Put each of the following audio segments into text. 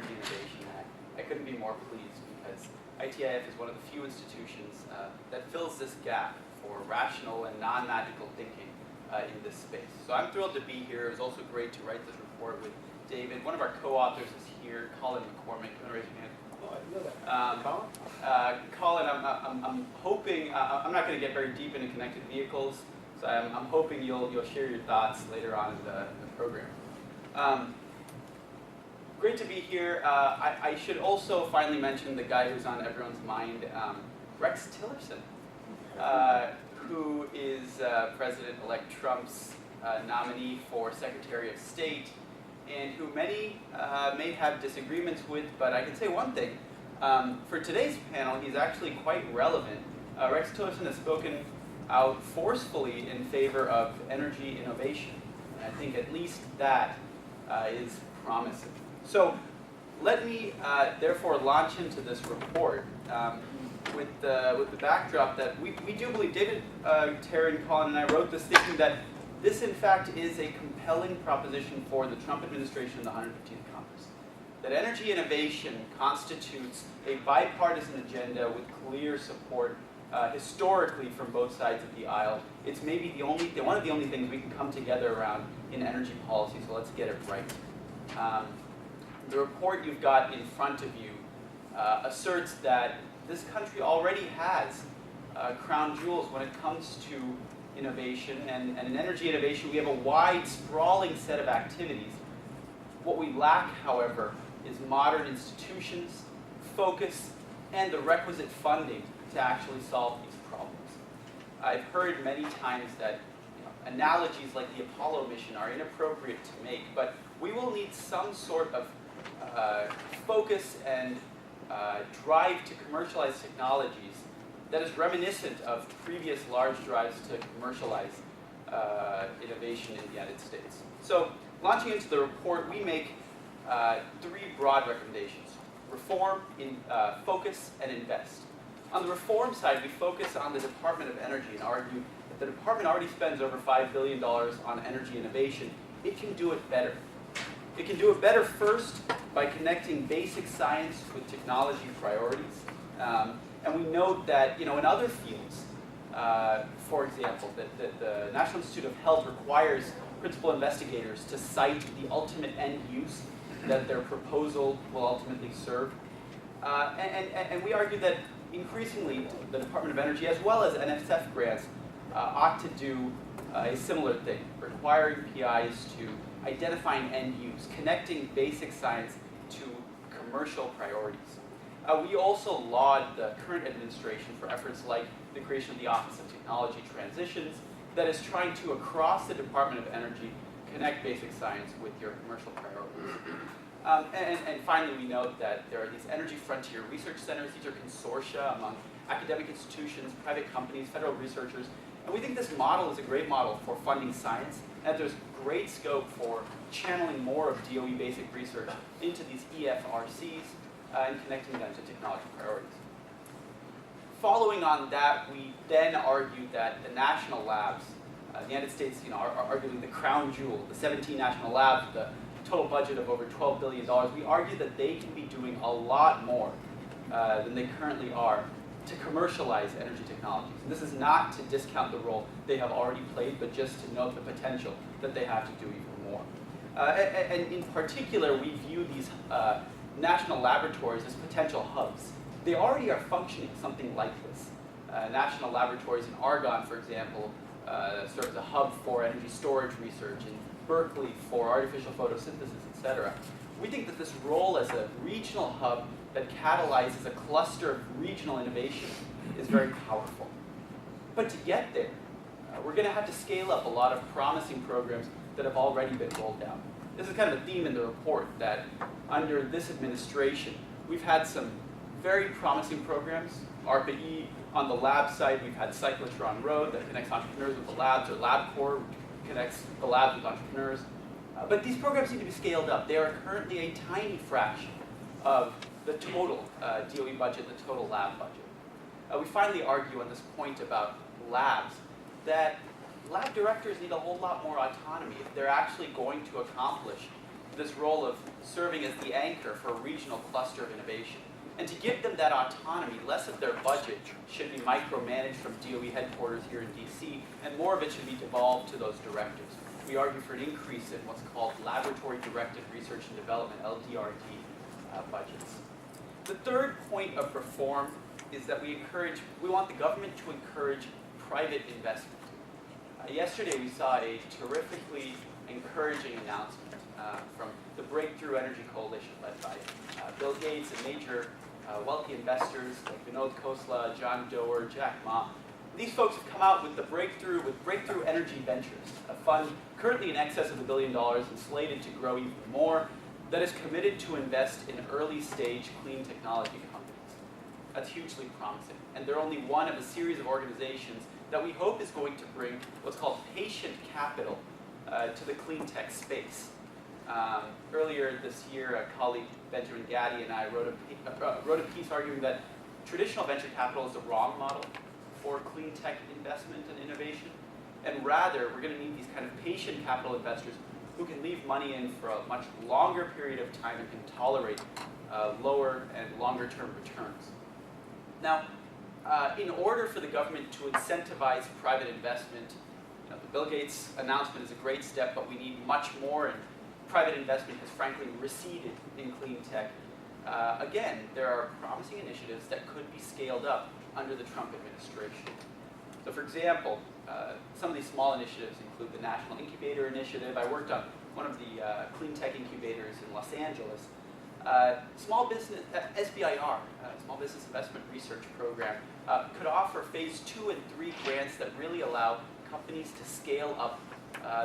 Energy Innovation Act, I couldn't be more pleased because ITIF is one of the few institutions that fills this gap for rational and non-magical thinking in this space. So I'm thrilled to be here. It was also great to write this report with David. One of our co-authors is here, Colin McCormick. You want to raise your hand? Oh, I didn't know that. Colin, I'm hoping, I'm not going to get very deep into connected vehicles, so I'm hoping you'll share your thoughts later on in the program. Great to be here. I should also finally mention the guy who's on everyone's mind, Rex Tillerson, who is President-elect Trump's nominee for Secretary of State, and who many may have disagreements with, but I can say one thing. For today's panel, he's actually quite relevant. Rex Tillerson has spoken out forcefully in favor of energy innovation. And I think at least that is promising. So let me therefore launch into this report with the backdrop that we do believe, David, Taryn, Colin, and I wrote this thinking that this, in fact, is a compelling proposition for the Trump administration and the 115th Congress. That energy innovation constitutes a bipartisan agenda with clear support historically from both sides of the aisle. It's maybe one of the only things we can come together around in energy policy, so let's get it right. The report you've got in front of you asserts that this country already has crown jewels when it comes to innovation, and in energy innovation we have a wide, sprawling set of activities. What we lack, however, is modern institutions, focus, and the requisite funding to actually solve these problems. I've heard many times that analogies like the Apollo mission are inappropriate to make, but we will need some sort of focus and drive to commercialize technologies that is reminiscent of previous large drives to commercialize innovation in the United States. So, launching into the report, we make three broad recommendations: reform, focus, and invest. On the reform side, we focus on the Department of Energy and argue that the department already spends over $5 billion on energy innovation. It can do it better. It can do it better first by connecting basic science with technology priorities. And we note that in other fields, for example, that the National Institute of Health requires principal investigators to cite the ultimate end use that their proposal will ultimately serve. And we argue that increasingly the Department of Energy, as well as NSF grants, ought to do a similar thing, requiring PIs to identify an end use, connecting basic science to commercial priorities. We also laud the current administration for efforts like the creation of the Office of Technology Transitions that is trying to, across the Department of Energy, connect basic science with your commercial priorities. And finally, we note that there are these energy frontier research centers. These are consortia among academic institutions, private companies, federal researchers. And we think this model is a great model for funding science, and that there's great scope for channeling more of DOE basic research into these EFRCs and connecting them to technology priorities. Following on that, we then argue that the national labs, the United States, are arguably the crown jewel, the 17 national labs, the total budget of over $12 billion. We argue that they can be doing a lot more than they currently are to commercialize energy technologies. And this is not to discount the role they have already played, but just to note the potential that they have to do even more. And in particular, we view these national laboratories as potential hubs. They already are functioning something like this. National laboratories in Argonne, for example, serve as a hub for energy storage research, in Berkeley for artificial photosynthesis, etc. We think that this role as a regional hub that catalyzes a cluster of regional innovation is very powerful. But to get there, we're going to have to scale up a lot of promising programs that have already been rolled out. This is kind of a theme in the report, that under this administration, we've had some very promising programs. ARPA-E on the lab side, we've had Cyclotron Road that connects entrepreneurs with the labs, or LabCorp, which connects the labs with entrepreneurs. But these programs need to be scaled up. They are currently a tiny fraction of the total DOE budget, the total lab budget. We finally argue on this point about labs that lab directors need a whole lot more autonomy if they're actually going to accomplish this role of serving as the anchor for a regional cluster of innovation. And to give them that autonomy, less of their budget should be micromanaged from DOE headquarters here in DC, and more of it should be devolved to those directors. We argue for an increase in what's called Laboratory-Directed Research and Development, LDRD, budgets. The third point of reform is that we want the government to encourage private investment. Yesterday we saw a terrifically encouraging announcement from the Breakthrough Energy Coalition led by Bill Gates and major wealthy investors like Vinod Khosla, John Doerr, Jack Ma. These folks have come out with Breakthrough Energy Ventures, a fund currently in excess of $1 billion and slated to grow even more, that is committed to invest in early stage clean technology companies. That's hugely promising. And they're only one of a series of organizations that we hope is going to bring what's called patient capital to the clean tech space. Earlier this year, a colleague, Benjamin Gaddy, and I wrote a piece arguing that traditional venture capital is the wrong model for clean tech investment and innovation. And rather, we're going to need these kind of patient capital investors who can leave money in for a much longer period of time and can tolerate lower and longer term returns. Now, in order for the government to incentivize private investment, the Bill Gates announcement is a great step, but we need much more, and private investment has frankly receded in clean tech. Again, there are promising initiatives that could be scaled up under the Trump administration. So for example, some of these small initiatives include the National Incubator Initiative. I worked on one of the clean tech incubators in Los Angeles. Small business, SBIR, Small Business Investment Research Program, could offer phase 2 and 3 grants that really allow companies to scale up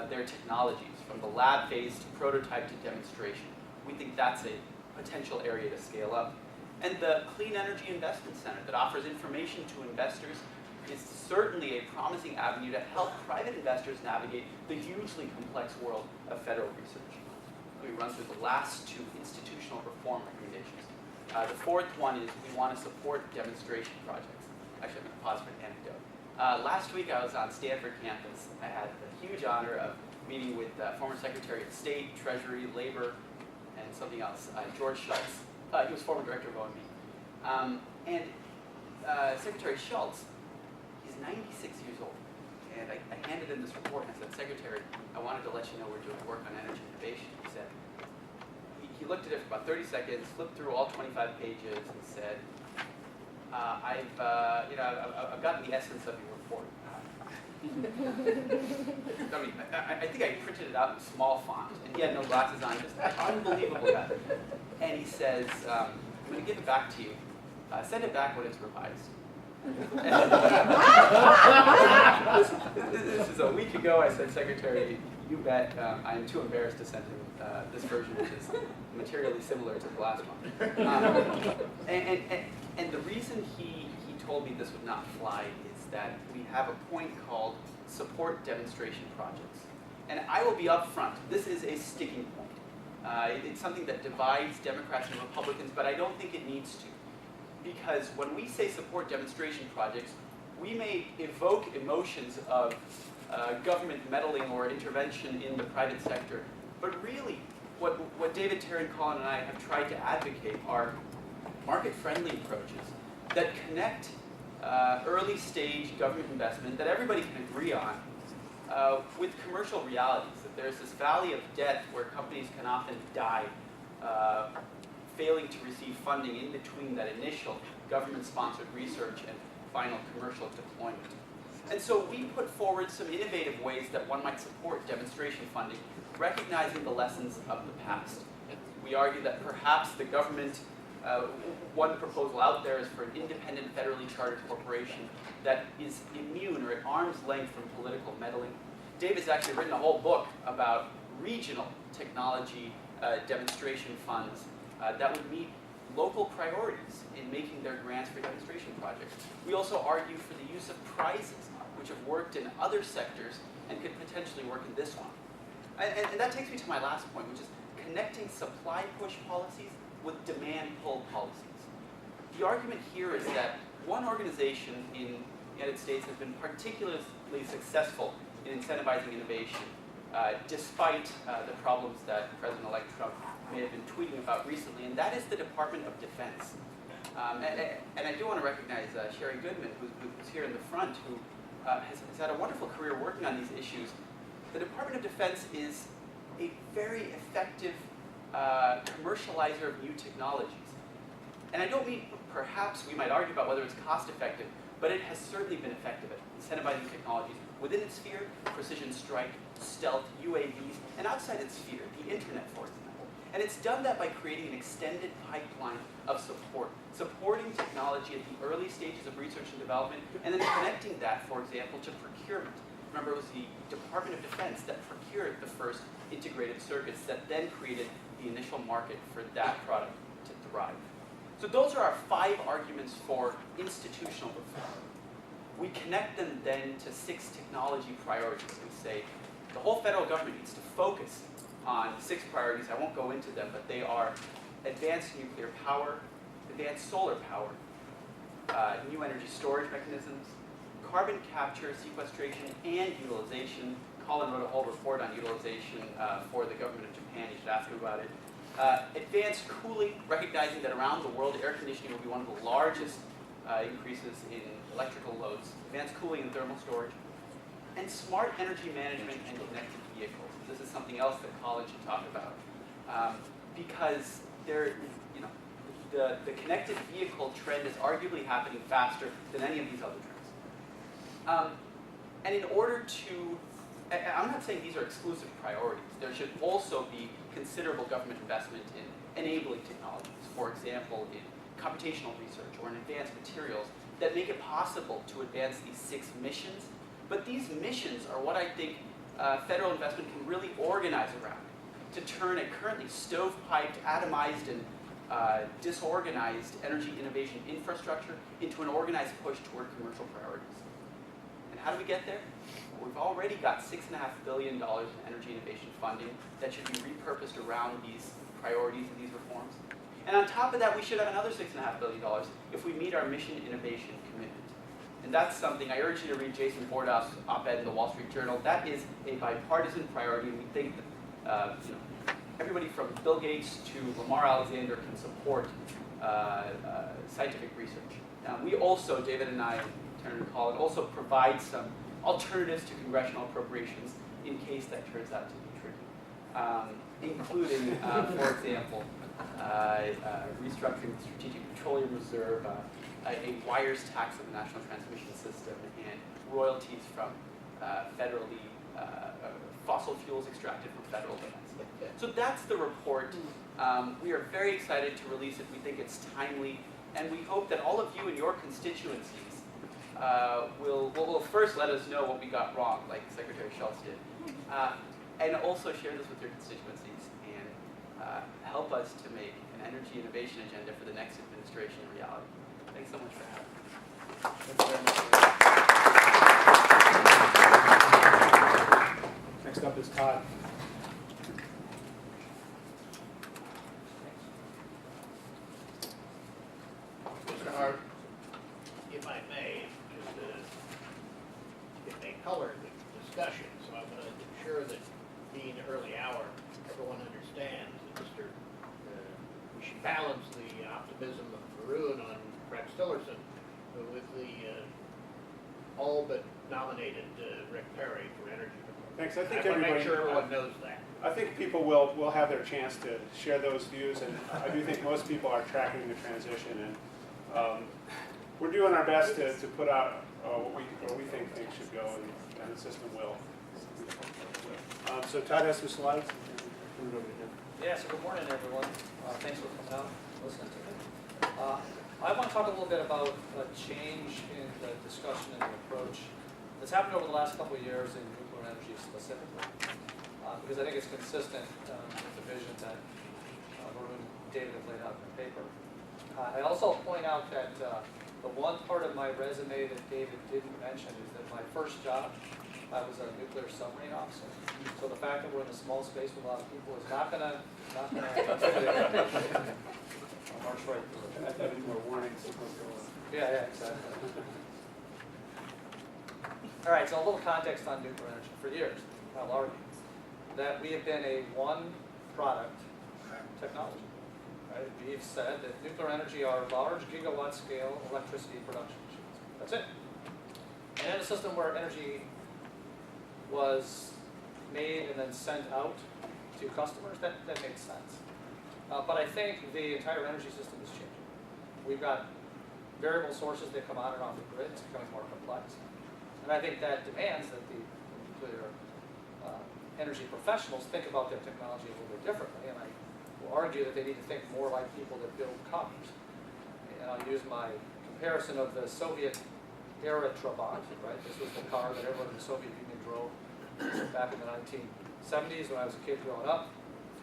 their technologies from the lab phase to prototype to demonstration. We think that's a potential area to scale up. And the Clean Energy Investment Center that offers information to investors is certainly a promising avenue to help private investors navigate the hugely complex world of federal research. Let me run through the last 2 institutional reform recommendations. The fourth one is we want to support demonstration projects. Actually, I'm going to pause for an anecdote. Last week I was on Stanford campus. I had the huge honor of meeting with former Secretary of State, Treasury, Labor, and something else, George Shultz. He was former director of OMB. And Secretary Shultz, he's 96 years old. And I handed him this report and I said, Secretary, I wanted to let you know we're doing work on energy innovation. He said, he looked at it for about 30 seconds, flipped through all 25 pages and said, I've gotten the essence of your report. I mean, I think I printed it out in small font, and he had no glasses on, just unbelievable guy. And he says, I'm going to give it back to you. Send it back when it's revised. This is a week ago. I said, Secretary, you bet. I am too embarrassed to send him this version, which is materially similar to the last one. And the reason he told me this would not fly is that we have a point called support demonstration projects. And I will be upfront. This is a sticking point. It's something that divides Democrats and Republicans, but I don't think it needs to. Because when we say support demonstration projects, we may evoke emotions of government meddling or intervention in the private sector. But really, what David Terran-Collin and I have tried to advocate are market-friendly approaches that connect early stage government investment that everybody can agree on with commercial realities. That there's this valley of debt where companies can often die failing to receive funding in between that initial government-sponsored research and final commercial deployment. And so we put forward some innovative ways that one might support demonstration funding, recognizing the lessons of the past. We argue that perhaps the government, one proposal out there is for an independent federally chartered corporation that is immune or at arm's length from political meddling. Dave has actually written a whole book about regional technology demonstration funds that would meet local priorities in making their grants for demonstration projects. We also argue for the use of prizes, which have worked in other sectors and could potentially work in this one. And that takes me to my last point, which is connecting supply push policies with demand pull policies. The argument here is that one organization in the United States has been particularly successful in incentivizing innovation, despite the problems that President-elect Trump may have been tweeting about recently, and that is the Department of Defense. And I do want to recognize Sherry Goodman, who's here in the front, who has had a wonderful career working on these issues. The Department of Defense is a very effective commercializer of new technologies. And I don't mean perhaps we might argue about whether it's cost effective, but it has certainly been effective at incentivizing technologies within its sphere: precision strike, stealth, UAVs, and outside its sphere, the internet, for example. And it's done that by creating an extended pipeline of support, supporting technology at the early stages of research and development, and then connecting that, for example, to procurement. Remember, it was the Department of Defense that procured the first integrated circuits that then created the initial market for that product to thrive. So those are our 5 arguments for institutional reform. We connect them then to 6 technology priorities. We say the whole federal government needs to focus on 6 priorities. I won't go into them, but they are advanced nuclear power, advanced solar power, new energy storage mechanisms, carbon capture, sequestration, and utilization. Colin wrote a whole report on utilization for the government of Japan. You should ask him about it. Advanced cooling, recognizing that around the world, air conditioning will be one of the largest increases in electrical loads. Advanced cooling and thermal storage. And smart energy management and connected vehicles. This is something else that Colin should talk about. Because the connected vehicle trend is arguably happening faster than any of these other trends. And in order to, I'm not saying these are exclusive priorities. There should also be considerable government investment in enabling technologies, for example, in computational research or in advanced materials that make it possible to advance these 6 missions. But these missions are what I think federal investment can really organize around, to turn a currently stovepiped, atomized, and disorganized energy innovation infrastructure into an organized push toward commercial priorities. And how do we get there? Well, we've already got $6.5 billion in energy innovation funding that should be repurposed around these priorities and these reforms. And on top of that, we should have another $6.5 billion if we meet our mission innovation commitment. And that's something, I urge you to read Jason Bordoff's op-ed in the Wall Street Journal. That is a bipartisan priority, and we think that everybody from Bill Gates to Lamar Alexander can support scientific research. We also, David and I, Turner and Colin, also provide some alternatives to congressional appropriations in case that turns out to be tricky, including, for example, restructuring the Strategic Petroleum Reserve, a wires tax of the National Transmission System, and royalties from federally fossil fuels extracted from federal lands. So that's the report. We are very excited to release it. We think it's timely, and we hope that all of you in your constituencies will first let us know what we got wrong, like Secretary Schultz did, and also share this with your constituencies and help us to make an energy innovation agenda for the next administration a reality. Thanks so much for having me. Thanks very much. Next up is Todd. Mr. Hart, if I may, just it may color the discussion, so I'm going to ensure that being an early hour, everyone understands that we should balance the optimism of Maroon on Rex Tillerson with the all but nominated Rick Perry for energy. Thanks. I think I want to make everybody, sure everyone knows that. I think people will have their chance to share those views, and I do think most people are tracking the transition, and we're doing our best to put out what we think things should go, and the system will. So Todd has some slides. Turn it over to him. Yeah, so good morning, everyone. Thanks for coming out and listening to me. I want to talk a little bit about a change in the discussion and the approach that's happened over the last couple of years in nuclear energy specifically, because I think it's consistent with the vision that Maroon and David have laid out in their paper. I also point out that the one part of my resume that David didn't mention is that my first job, I was a nuclear submarine officer. So the fact that we're in a small space with a lot of people is not going to march right through it. I have any more warnings. Yeah, exactly. All right, so a little context on nuclear energy. For years, I'll argue, that we have been a one-product technology. Right? We've said that nuclear energy are large gigawatt-scale electricity production machines. That's it. And in a system where energy was made and then sent out to customers, that makes sense. But I think the entire energy system is changing. We've got variable sources that come on and off the grid. It's becoming more complex. And I think that demands that the nuclear energy professionals think about their technology a little bit differently. And I will argue that they need to think more like people that build cars. And I'll use my comparison of the Soviet-era Trabant, right? This was the car that everyone in the Soviet Union drove back in the 1970s when I was a kid growing up.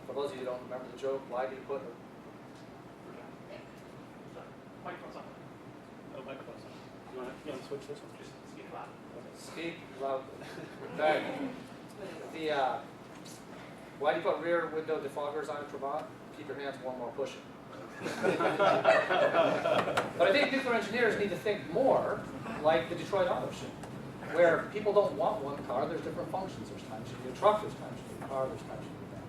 For those of you who don't remember the joke, why do you put a... Microphone's on. Oh, microphone's on. You want to switch this one? Just speak loud. Speak loudly. Okay. Why do you put rear window defoggers on a Trabant? Keep your hands warm while pushing. But I think nuclear engineers need to think more like the Detroit auto show, where people don't want one car, there's different functions. There's times you need a truck, there's times you need a car, there's times you need that.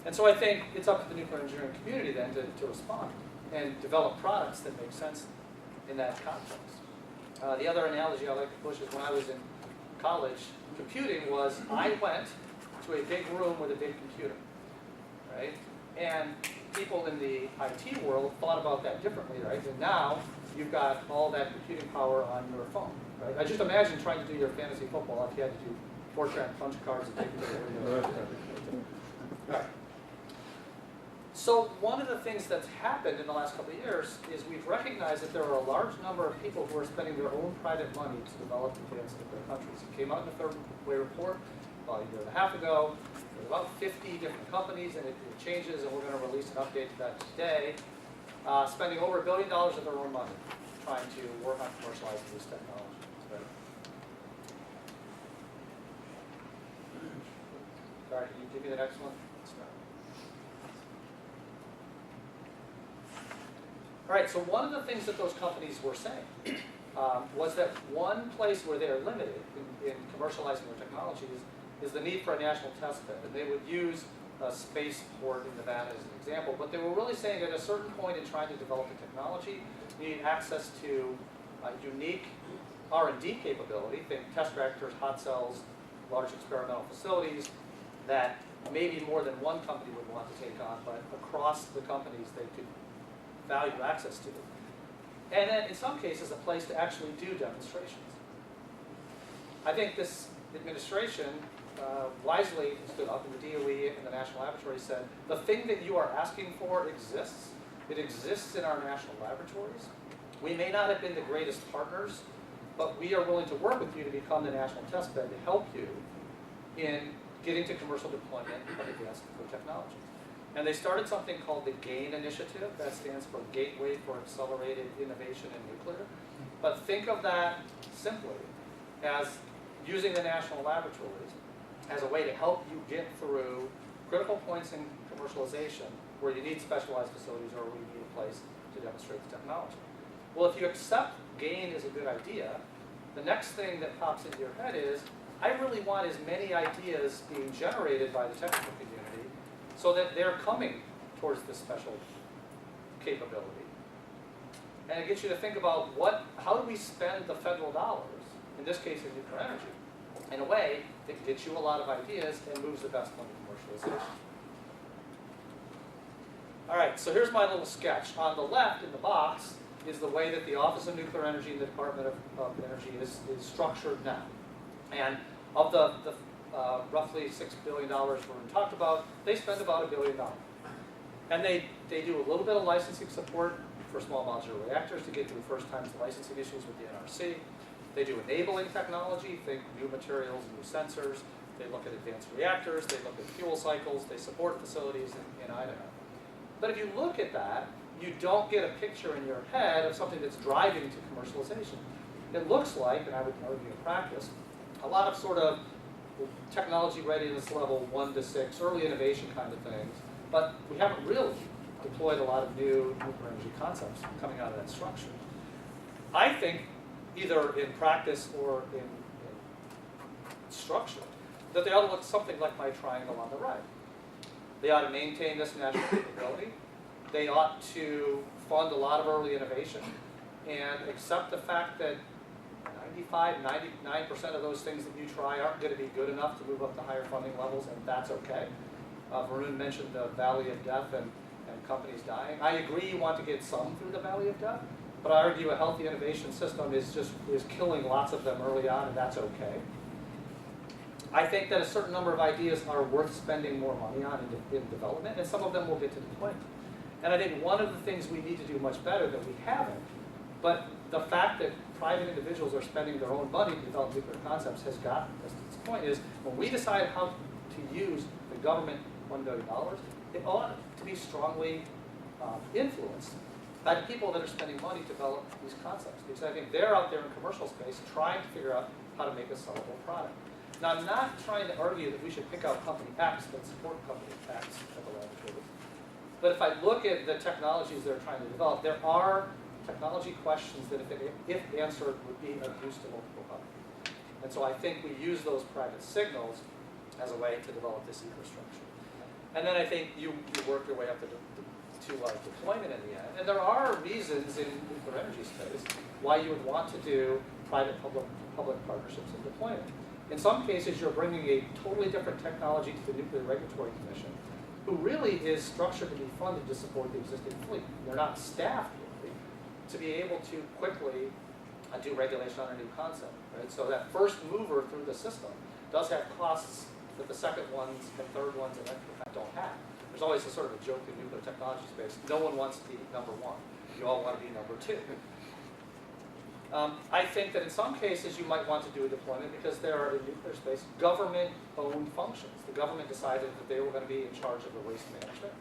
And so I think it's up to the nuclear engineering community then to respond and develop products that make sense in that context. The other analogy I like to push is when I was in college, computing was I went to a big room with a big computer, right? And people in the IT world thought about that differently, right? And now you've got all that computing power on your phone, right? I just imagine trying to do your fantasy football if you had to do Fortran, punch cards, and take it to the window. Right. So one of the things that's happened in the last couple of years is we've recognized that there are a large number of people who are spending their own private money to develop advanced nuclear countries. It came out in the third way report about a year and a half ago. There's about 50 different companies, and it changes, and we're going to release an update to that today, spending over $1 billion of their own money trying to work on commercializing these technologies. Right? Sorry, can you give me the next one? All right, so one of the things that those companies were saying was that one place where they are limited in commercializing their technologies is the need for a national test bed. And they would use a spaceport in Nevada as an example, but they were really saying at a certain point in trying to develop the technology, you need access to unique R&D capability, think test reactors, hot cells, large experimental facilities, that maybe more than one company would want to take on, but across the companies they could value access to. And then in some cases a place to actually do demonstrations. I think this administration wisely stood up, and the DOE and the National Laboratory said, the thing that you are asking for exists. It exists in our national laboratories. We may not have been the greatest partners, but we are willing to work with you to become the national test bed to help you in getting to commercial deployment of advanced nuclear technology. And they started something called the GAIN Initiative. That stands for Gateway for Accelerated Innovation in Nuclear. But think of that simply as using the national laboratories as a way to help you get through critical points in commercialization where you need specialized facilities or where you need a place to demonstrate the technology. Well, if you accept GAIN is a good idea, the next thing that pops into your head is, I really want as many ideas being generated by the technical community so that they're coming towards this special capability. And it gets you to think about how do we spend the federal dollars, in this case in nuclear energy, in a way that gets you a lot of ideas and moves the best one to commercialization. All right, so here's my little sketch. On the left in the box is the way that the Office of Nuclear Energy and the Department of Energy is structured now. And of the roughly $6 billion we're talked about, they spend about $1 billion. And they do a little bit of licensing support for small modular reactors to get through first time licensing issues with the NRC. They do enabling technology, think new materials, new sensors. They look at advanced reactors, they look at fuel cycles, they support facilities in Idaho. But if you look at that, you don't get a picture in your head of something that's driving to commercialization. It looks like, and I would argue in practice, a lot of sort of technology readiness level 1 to 6, early innovation kind of things, but we haven't really deployed a lot of new nuclear energy concepts coming out of that structure. I think either in practice or in structure, that they ought to look something like my triangle on the right. They ought to maintain this national capability. They ought to fund a lot of early innovation and accept the fact that 95, 99% of those things that you try aren't going to be good enough to move up to higher funding levels, and that's okay. Varun mentioned the valley of death and companies dying. I agree you want to get some through the valley of death, but I argue a healthy innovation system is killing lots of them early on, and that's okay. I think that a certain number of ideas are worth spending more money on in development, and some of them will get to deployment. And I think one of the things we need to do much better that we haven't, but the fact that private individuals are spending their own money to develop nuclear concepts has got us to this point is when we decide how to use the government $1 billion, it ought to be strongly influenced by the people that are spending money to develop these concepts. Because I think they're out there in commercial space trying to figure out how to make a sellable product. Now, I'm not trying to argue that we should pick out company X that support company X at the laboratory. But if I look at the technologies they're trying to develop, there are technology questions that, if answered, would be of use to multiple companies. And so I think we use those private signals as a way to develop this infrastructure. And then I think you work your way up to deployment in the end. And there are reasons in nuclear energy space why you would want to do private-public partnerships and deployment. In some cases, you're bringing a totally different technology to the Nuclear Regulatory Commission, who really is structured to be funded to support the existing fleet. They're not staffed really to be able to quickly do regulation on a new concept. Right? So that first mover through the system does have costs that the second ones and third ones and don't have. There's always a sort of a joke in nuclear technology space. No one wants to be number one. You all want to be number two. I think that in some cases you might want to do a deployment because there are, in nuclear space, government-owned functions. The government decided that they were going to be in charge of the waste management.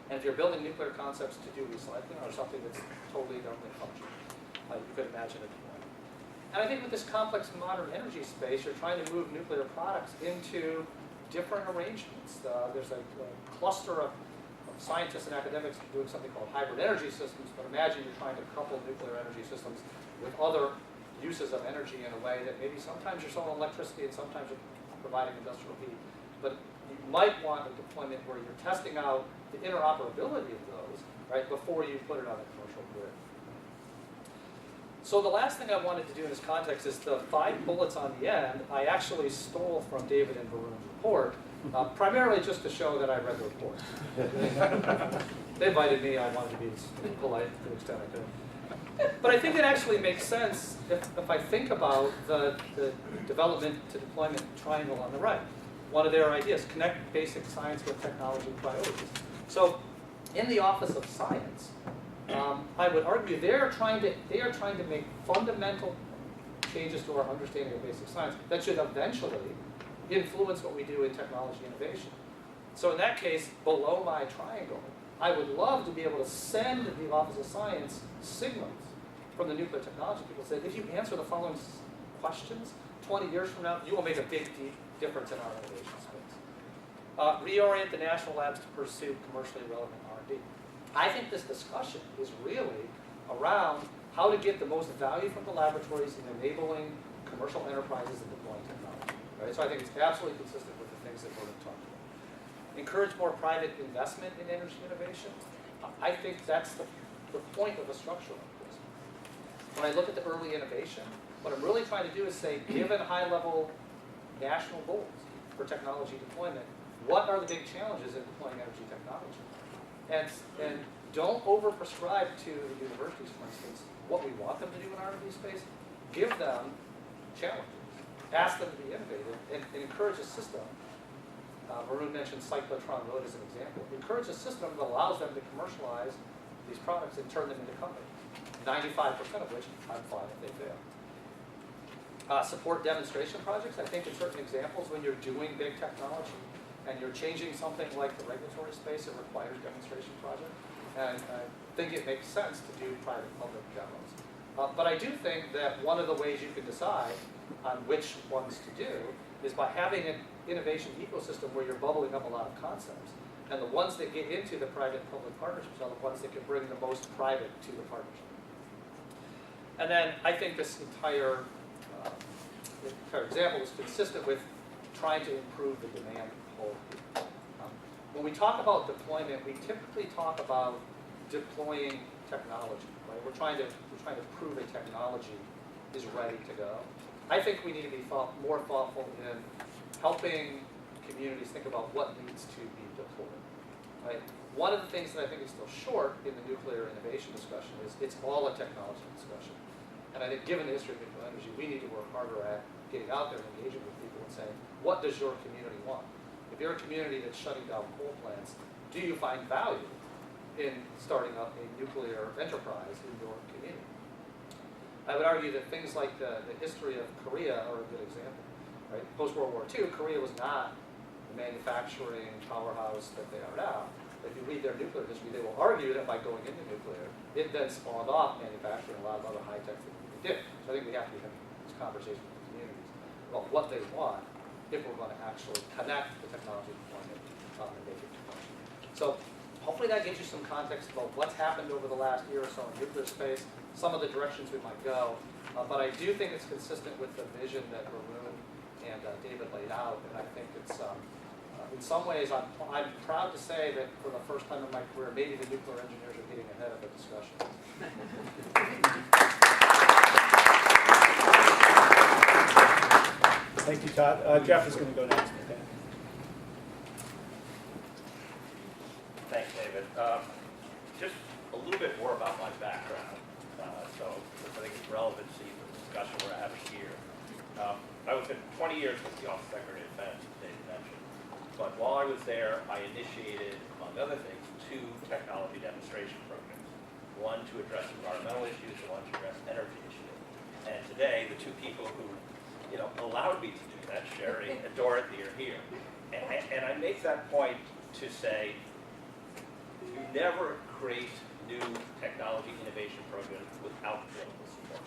And if you're building nuclear concepts to do recycling or something that's totally a government function, you could imagine a deployment. And I think with this complex modern energy space, you're trying to move nuclear products into different arrangements. There's a cluster of scientists and academics doing something called hybrid energy systems, but imagine you're trying to couple nuclear energy systems with other uses of energy in a way that maybe sometimes you're selling electricity and sometimes you're providing industrial heat. But you might want a deployment where you're testing out the interoperability of those, right, before you put it on a commercial grid. So the last thing I wanted to do in this context is the 5 bullets on the end I actually stole from David and Varun's report, primarily just to show that I read the report. They invited me, I wanted to be as polite to the extent I could. But I think it actually makes sense if I think about the development to deployment triangle on the right. One of their ideas, connect basic science with technology priorities. So in the Office of Science, I would argue they are trying to make fundamental changes to our understanding of basic science that should eventually influence what we do in technology innovation. So in that case, below my triangle, I would love to be able to send the Office of Science signals from the nuclear technology people say, if you answer the following questions, 20 years from now, you will make a big difference in our innovation space. Reorient the national labs to pursue commercially relevant R&D. I think this discussion is really around how to get the most value from the laboratories in enabling commercial enterprises and deploying technology. Right? So I think it's absolutely consistent with the things that we're talking about. Encourage more private investment in energy innovation. I think that's the point of a structure like this. When I look at the early innovation, what I'm really trying to do is say, given high-level national goals for technology deployment, what are the big challenges in deploying energy technology? And don't over-prescribe to the universities, for instance, what we want them to do in R&D space. Give them challenges. Ask them to be innovative and encourage a system. Varun mentioned cyclotron road as an example. Encourage a system that allows them to commercialize these products and turn them into companies. 95% of which I'm fine if they fail. Support demonstration projects. I think in certain examples when you're doing big technology and you're changing something like the regulatory space, it requires demonstration projects. And I think it makes sense to do private-public demos. But I do think that one of the ways you can decide on which ones to do is by having an innovation ecosystem where you're bubbling up a lot of concepts. And the ones that get into the private-public partnerships are the ones that can bring the most private to the partnership. And then I think this entire example is consistent with trying to improve the demand pull. When we talk about deployment, we typically talk about deploying technology, right? We're trying to prove a technology is ready to go. I think we need to be more thoughtful in helping communities think about what needs to be deployed, right? One of the things that I think is still short in the nuclear innovation discussion is it's all a technology discussion. And I think given the history of nuclear energy, we need to work harder at getting out there and engaging with people and saying, what does your community want? If you're a community that's shutting down coal plants, do you find value in starting up a nuclear enterprise in your community? I would argue that things like the history of Korea are a good example. Right? Post-World War II, Korea was not the manufacturing powerhouse that they are now. If you read their nuclear history, they will argue that by going into nuclear, it then spawned off manufacturing a lot of other high-tech things we did. So I think we have to be having this conversation with the communities about what they want if we're going to actually connect the technology deployment and make it commercial. So hopefully that gives you some context about what's happened over the last year or so in nuclear space, some of the directions we might go. But I do think it's consistent with the vision that Varun and David laid out, and I think it's in some ways I'm proud to say that for the first time in my career, maybe the nuclear engineers are getting ahead of the discussion. Thank you, Todd. Jeff is going to go next. Okay. Thanks, David. Just a little bit more about my background, so I think it's relevant to the discussion we're having here. I was 20 years with the Office of Secretary of Defense, as David mentioned. But while I was there, I initiated, among other things, 2 technology demonstration programs. One to address environmental issues and one to address energy issues. And today, the 2 people who allowed me to do that, Sherry and Dorothy, are here. And I make that point to say, you never create new technology innovation programs without political support.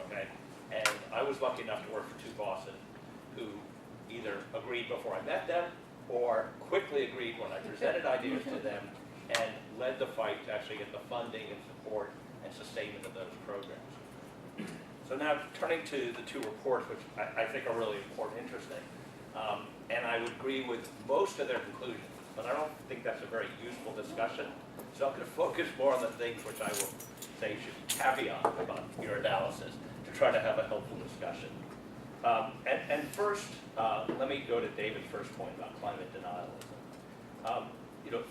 Okay? And I was lucky enough to work for 2 bosses who either agreed before I met them or quickly agreed when I presented ideas to them and led the fight to actually get the funding and support and sustainment of those programs. So now turning to the 2 reports, which I think are really important and interesting, and I would agree with most of their conclusions, but I don't think that's a very useful discussion. So I'm going to focus more on the things which I will say should be caveat about your analysis to try to have a helpful discussion. And first, let me go to David's first point about climate denialism.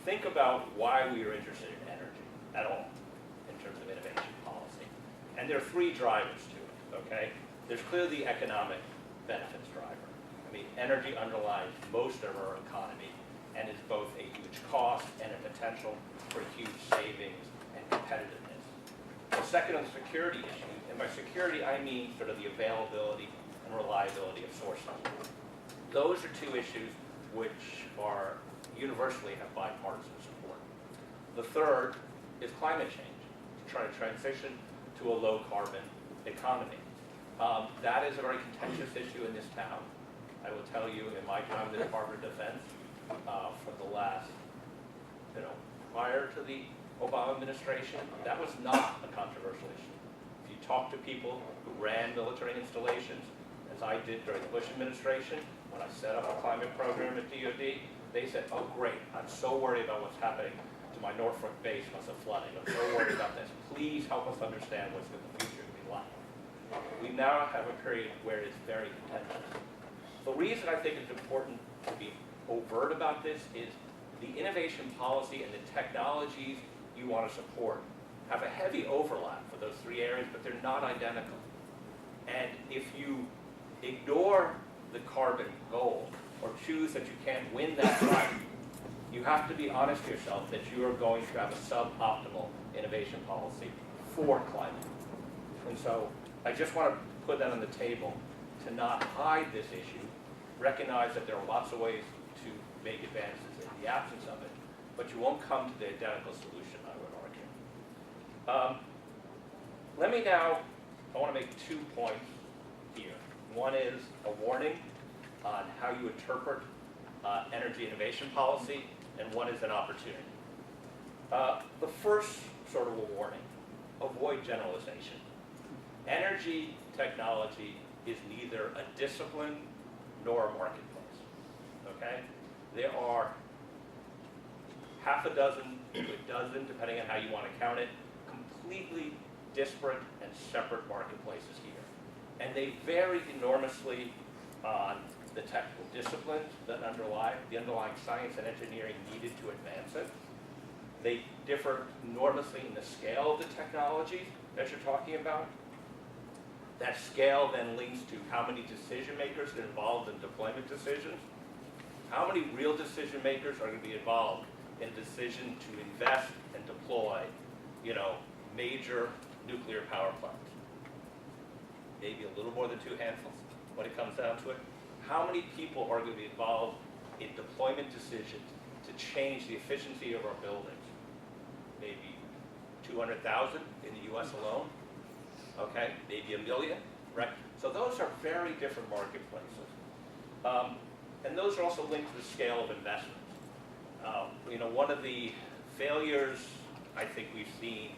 Think about why we are interested in energy at all in terms of innovation policy. And there are 3 drivers to it, okay? There's clearly the economic benefits driver. I mean, energy underlies most of our economy and is both a huge cost and a potential for huge savings and competitiveness. The second is the security issue, and by security I mean sort of the availability and reliability of sources. Those are 2 issues which are universally have bipartisan support. The third is climate change, to try to transition to a low carbon economy. That is a very contentious issue in this town. I will tell you, in my time in the Department of Defense, for the last, prior to the Obama administration, that was not a controversial issue. If you talk to people who ran military installations, as I did during the Bush administration, when I set up a climate program at DoD, they said, oh great, I'm so worried about what's happening to my Norfolk base because of flooding. I'm so worried about this. Please help us understand what's the future to be like. We now have a period where it's very contentious. The reason I think it's important to be overt about this is the innovation policy and the technologies you want to support have a heavy overlap for those 3 areas, but they're not identical. And if you ignore the carbon goal or choose that you can't win that fight, you have to be honest to yourself that you are going to have a suboptimal innovation policy for climate. And so I just want to put that on the table to not hide this issue, recognize that there are lots of ways to make advances in the absence of it, but you won't come to the identical solution, I would argue. I want to make 2 points here. One is a warning on how you interpret energy innovation policy, and one is an opportunity. The first sort of a warning, avoid generalization. Energy technology is neither a discipline nor a marketplace. Okay? There are half a dozen to a dozen, depending on how you want to count it, completely disparate and separate marketplaces here. And they vary enormously on the technical disciplines that underlie the underlying science and engineering needed to advance it. They differ enormously in the scale of the technologies that you're talking about. That scale then links to how many decision makers are involved in deployment decisions. How many real decision makers are going to be involved in a decision to invest and deploy, major nuclear power plants? Maybe a little more than 2 handfuls when it comes down to it. How many people are going to be involved in deployment decisions to change the efficiency of our buildings? Maybe 200,000 in the US alone, okay? Maybe 1 million, right? So those are very different marketplaces. And those are also linked to the scale of investment. One of the failures I think we've seen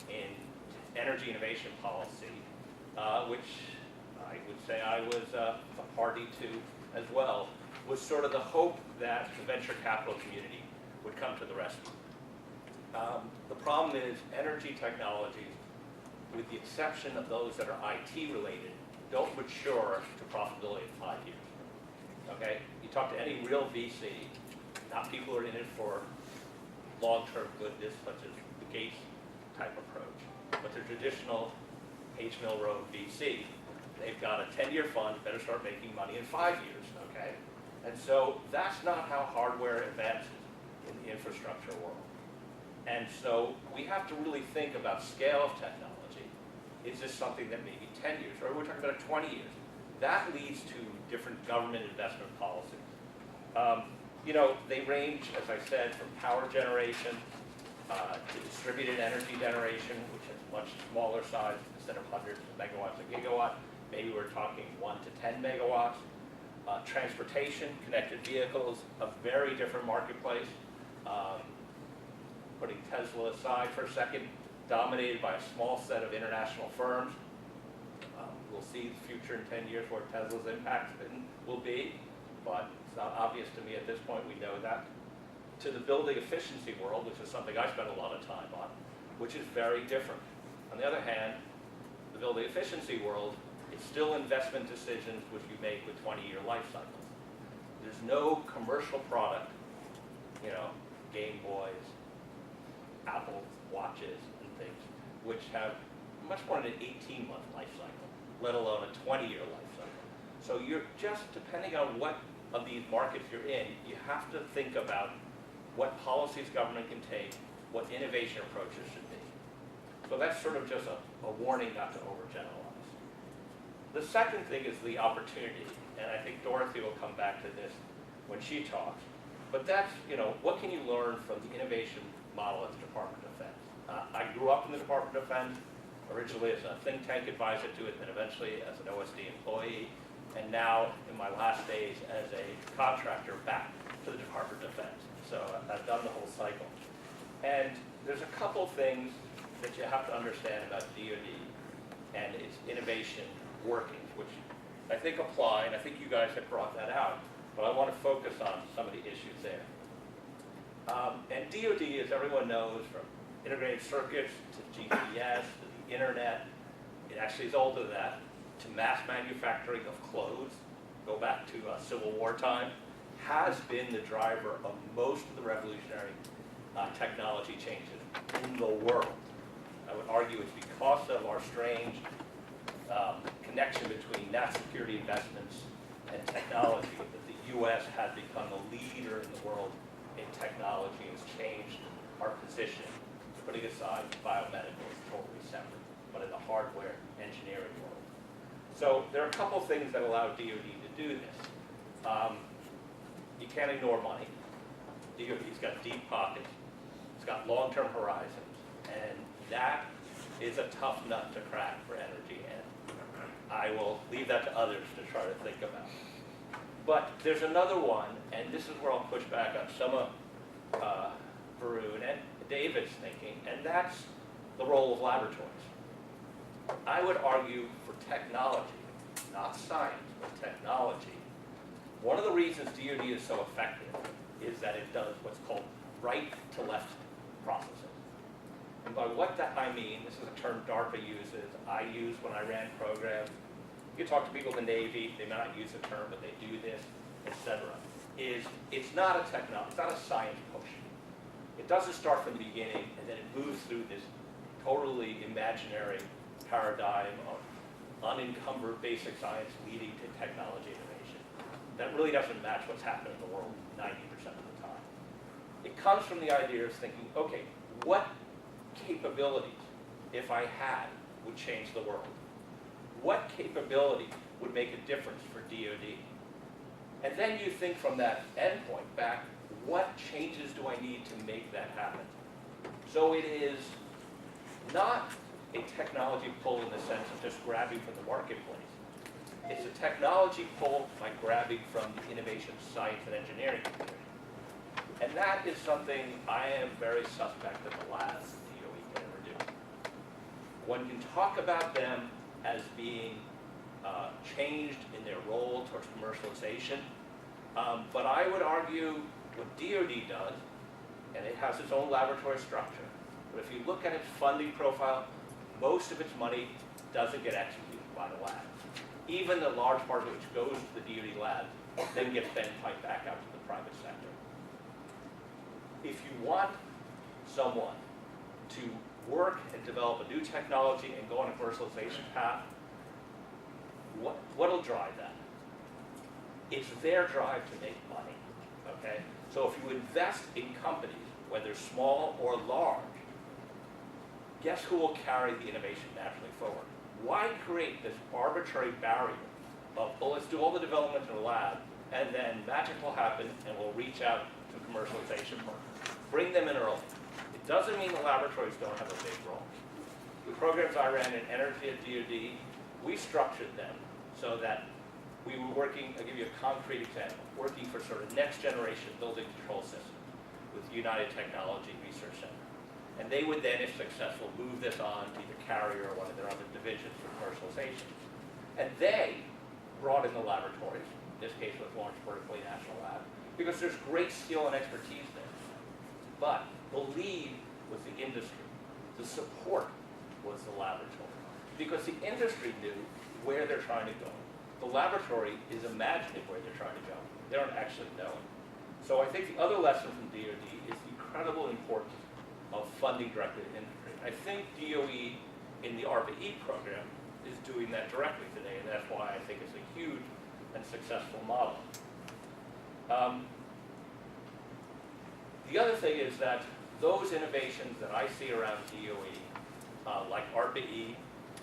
in energy innovation policy, which I would say I was a party to as well, was sort of the hope that the venture capital community would come to the rescue. The problem is energy technologies, with the exception of those that are IT related, don't mature to profitability in 5 years. Okay? You talk to any real VC, not people who are in it for long-term goodness, such as the Gates type approach, but the traditional H. Mill Road VC, they've got a 10-year fund, better start making money in 5 years, okay? And so that's not how hardware advances in the infrastructure world. And so we have to really think about scale of technology. Is this something that maybe 10 years, or we're talking about 20 years? That leads to different government investment policies. They range, as I said, from power generation to distributed energy generation, which is much smaller size instead of hundreds of megawatts a gigawatt. Maybe we're talking 1 to 10 megawatts. Transportation, connected vehicles, a very different marketplace. Putting Tesla aside for a second, dominated by a small set of international firms. We'll see the future in 10 years where Tesla's impact will be, but it's not obvious to me at this point. We know that. To the building efficiency world, which is something I spend a lot of time on, which is very different. On the other hand, the building efficiency world, it's still investment decisions which you make with 20-year life cycles. There's no commercial product, Game Boys, Apple Watches and things, which have much more than an 18-month life cycle, let alone a 20-year life cycle. So you're just, depending on what of these markets you're in, you have to think about what policies government can take, what innovation approaches should be. So that's sort of just a warning not to overgeneralize. The second thing is the opportunity, and I think Dorothy will come back to this when she talks, but that's, what can you learn from the innovation model at the Department of Defense? I grew up in the Department of Defense, originally as a think tank advisor to it, then eventually as an OSD employee, and now in my last days as a contractor back to the Department of Defense. So I've done the whole cycle. And there's a couple things that you have to understand about DoD and its innovation workings, which I think apply, and I think you guys have brought that out, but I want to focus on some of the issues there. And DoD, as everyone knows, from integrated circuits to GPS to the internet, it actually is older than that, to mass manufacturing of clothes, go back to Civil War time, has been the driver of most of the revolutionary technology changes in the world. I would argue it's because of our strange connection between national security investments and technology that the U.S. has become a leader in the world in technology and has changed our position, putting aside biomedical is totally separate, but in the hardware engineering world. So there are a couple things that allow DoD to do this. You can't ignore money. DoD's got deep pockets. It's got long-term horizons, and that is a tough nut to crack for energy, and I will leave that to others to try to think about. But there's another one, and this is where I'll push back on some of Varun and David's thinking, and that's the role of laboratories. I would argue for technology, not science, but technology, One of the reasons DoD is so effective is that it does what's called right-to-left processing. And by what that I mean, this is a term DARPA uses, I use when I ran programs. You talk to people in the Navy, they may not use the term, but they do this, etc. It's not a technology, it's not a science push. It doesn't start from the beginning and then it moves through this totally imaginary paradigm of unencumbered basic science leading to technology innovation. That really doesn't match what's happening in the world 90% of the time. It comes from the idea of thinking, okay, what capabilities, if I had, would change the world? What capability would make a difference for DoD? And then you think from that endpoint back, what changes do I need to make that happen? So it is not a technology pull in the sense of just grabbing from the marketplace. It's a technology pull by grabbing from the innovation, science, and engineering community. And that is something I am very suspect that the labs DOE can ever do. One can talk about them as being changed in their role towards commercialization, but I would argue what DoD does, and it has its own laboratory structure, but if you look at its funding profile, most of its money doesn't get executed by the lab. Even the large part of which goes to the DoD lab, then gets piped back out to the private sector. If you want someone to work and develop a new technology and go on a commercialization path, what'll drive that? It's their drive to make money, okay? So if you invest in companies, whether small or large, guess who will carry the innovation naturally forward? Why create this arbitrary barrier of, well, let's do all the development in the lab, and then magic will happen, and we'll reach out to commercialization partners. Bring them in early. It doesn't mean the laboratories don't have a big role. The programs I ran in energy at DoD, we structured them so that we were working, I'll give you a concrete example, working for sort of next generation building control systems with United Technology Research Center. And they would then, if successful, move this on to either Carrier or one of their other divisions for commercialization. And they brought in the laboratories, in this case was Lawrence Berkeley National Lab, because there's great skill and expertise there. But the lead was the industry. The support was the laboratory. Because the industry knew where they're trying to go. The laboratory is imagining where they're trying to go. They don't actually know it. So I think the other lesson from DoD is the incredible importance of funding directly to industry. I think DOE in the ARPA-E program is doing that directly today, and that's why I think it's a huge and successful model. The other thing is that those innovations that I see around DOE, like ARPA-E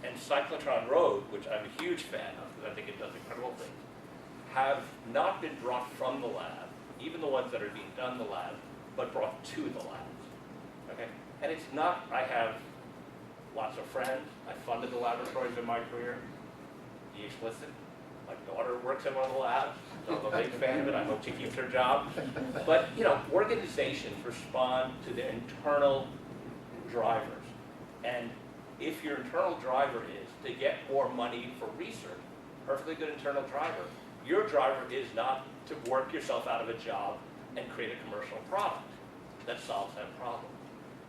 and Cyclotron Road, which I'm a huge fan of because I think it does incredible things, have not been brought from the lab, even the ones that are being done in the lab, but brought to the labs. Okay? And it's not, I have lots of friends, I funded the laboratories in my career, be explicit. My daughter works in one of the labs, so I'm a big fan of it, I hope she keeps her job. But, you know, organizations respond to their internal drivers. And if your internal driver is to get more money for research, perfectly good internal driver, your driver is not to work yourself out of a job and create a commercial product that solves that problem.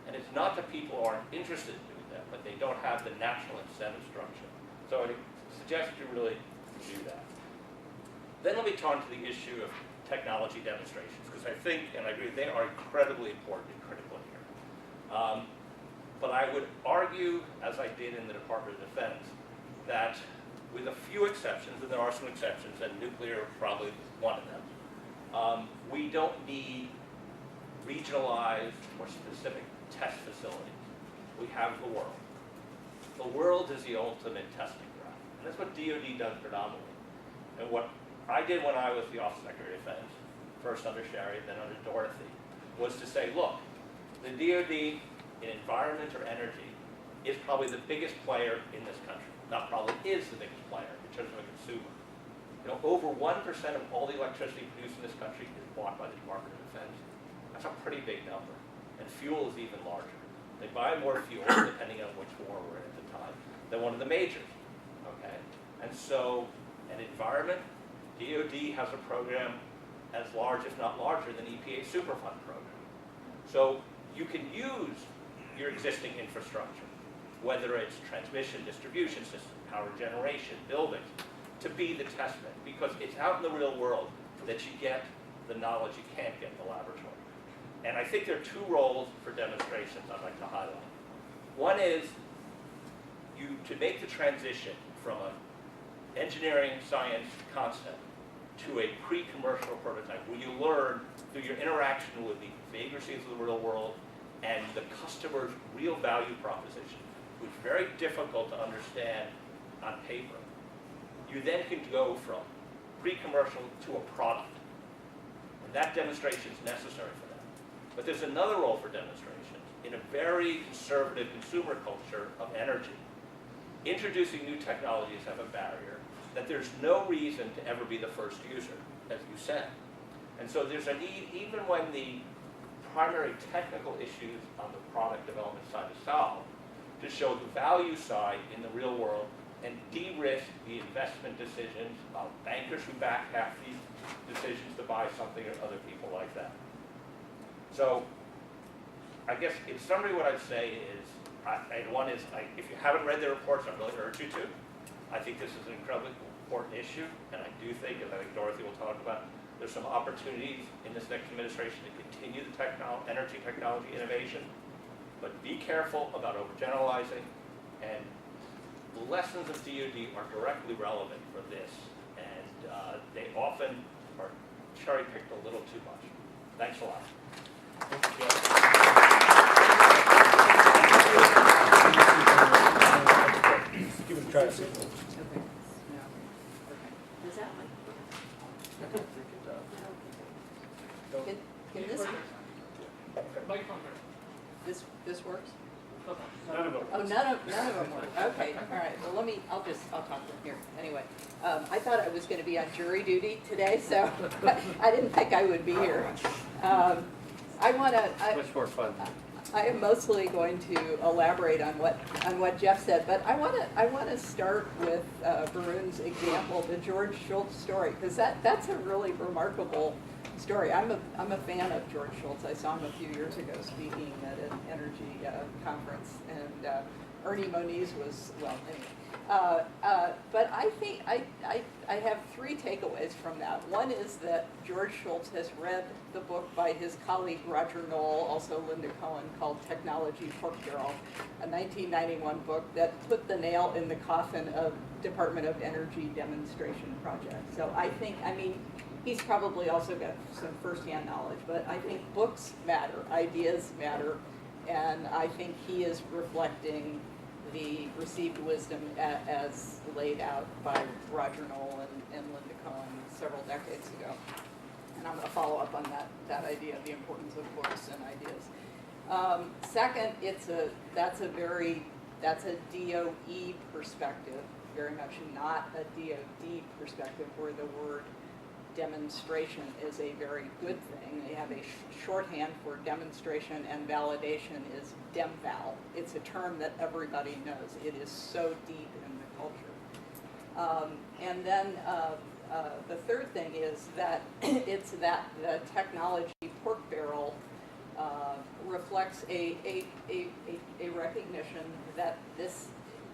And it's not that people aren't interested in doing that, but they don't have the natural incentive structure. So I suggest you really do that. Then let me turn to the issue of technology demonstrations, because I think, and I agree, they are incredibly important and critical here. But I would argue, as I did in the Department of Defense, that with a few exceptions, and there are some exceptions, and nuclear probably one of them, we don't need regionalized or specific test facilities. We have the world. The world is the ultimate testing ground. And that's what DoD does predominantly. And what I did when I was the Office of Secretary of Defense, first under Sherry, then under Dorothy, was to say, look, the DoD in environment or energy is probably the biggest player in this country. Not probably, is the biggest player in terms of a consumer. You know, over 1% of all the electricity produced in this country is bought by the Department of Defense. That's a pretty big number. And fuel is even larger. They buy more fuel, depending on which war we're in at the time, than one of the majors, okay? And so, an environment, DoD has a program as large, if not larger, than EPA's Superfund program. So you can use your existing infrastructure, whether it's transmission, distribution system, power generation, buildings, to be the test bed, because it's out in the real world that you get the knowledge you can't get in the laboratory. And I think there are two roles for demonstrations I'd like to highlight. One is to make the transition from an engineering science concept to a pre-commercial prototype, where you learn through your interaction with the vagaries of the real world and the customer's real value proposition, which is very difficult to understand on paper. You then can go from pre-commercial to a product. And that demonstration is necessary for that. But there's another role for demonstrations in a very conservative consumer culture of energy. Introducing new technologies have a barrier that there's no reason to ever be the first user, as you said. And so there's a need, even when the primary technical issues on the product development side is solved, to show the value side in the real world and de-risk the investment decisions of bankers who back half these decisions to buy something or other people like that. So I guess in summary what I'd say is, if you haven't read the reports, I really urge you to. I think this is an incredibly important issue, and I do think, as I think Dorothy will talk about, there's some opportunities in this next administration to continue the energy technology innovation, but be careful about overgeneralizing, and the lessons of DoD are directly relevant for this, and they often are cherry-picked a little too much. Thanks a lot. Give it a try. Okay. No. Okay. Does that one? Can this, this works? None of them. Oh, none of them work. Okay, all right. Well, I'll talk from here. Anyway, I thought I was going to be on jury duty today, so I didn't think I would be here. Much more fun. I am mostly going to elaborate on what Jeff said, but I want to start with Varun's example, the George Shultz story, because that's a really remarkable story. I'm a fan of George Shultz. I saw him a few years ago speaking at an energy conference, and Ernie Moniz was, well, anyway. But I think I have three takeaways from that. One is that George Shultz has read the book by his colleague Roger Knoll, also Linda Cohen, called Technology Pork Barrel, a 1991 book that put the nail in the coffin of Department of Energy demonstration projects. So I mean, he's probably also got some firsthand knowledge, but I think books matter, ideas matter, and I think he is reflecting the received wisdom as laid out by Roger Knoll and Linda Cohen several decades ago. And I'm going to follow up on that idea, the importance of books and ideas. Second, that's a DOE perspective, very much not a DOD perspective, where the word demonstration is a very good thing. They have a shorthand for demonstration and validation is DemVal. It's a term that everybody knows. It is so deep in the culture. And then the third thing is that it's that the technology pork barrel reflects a recognition that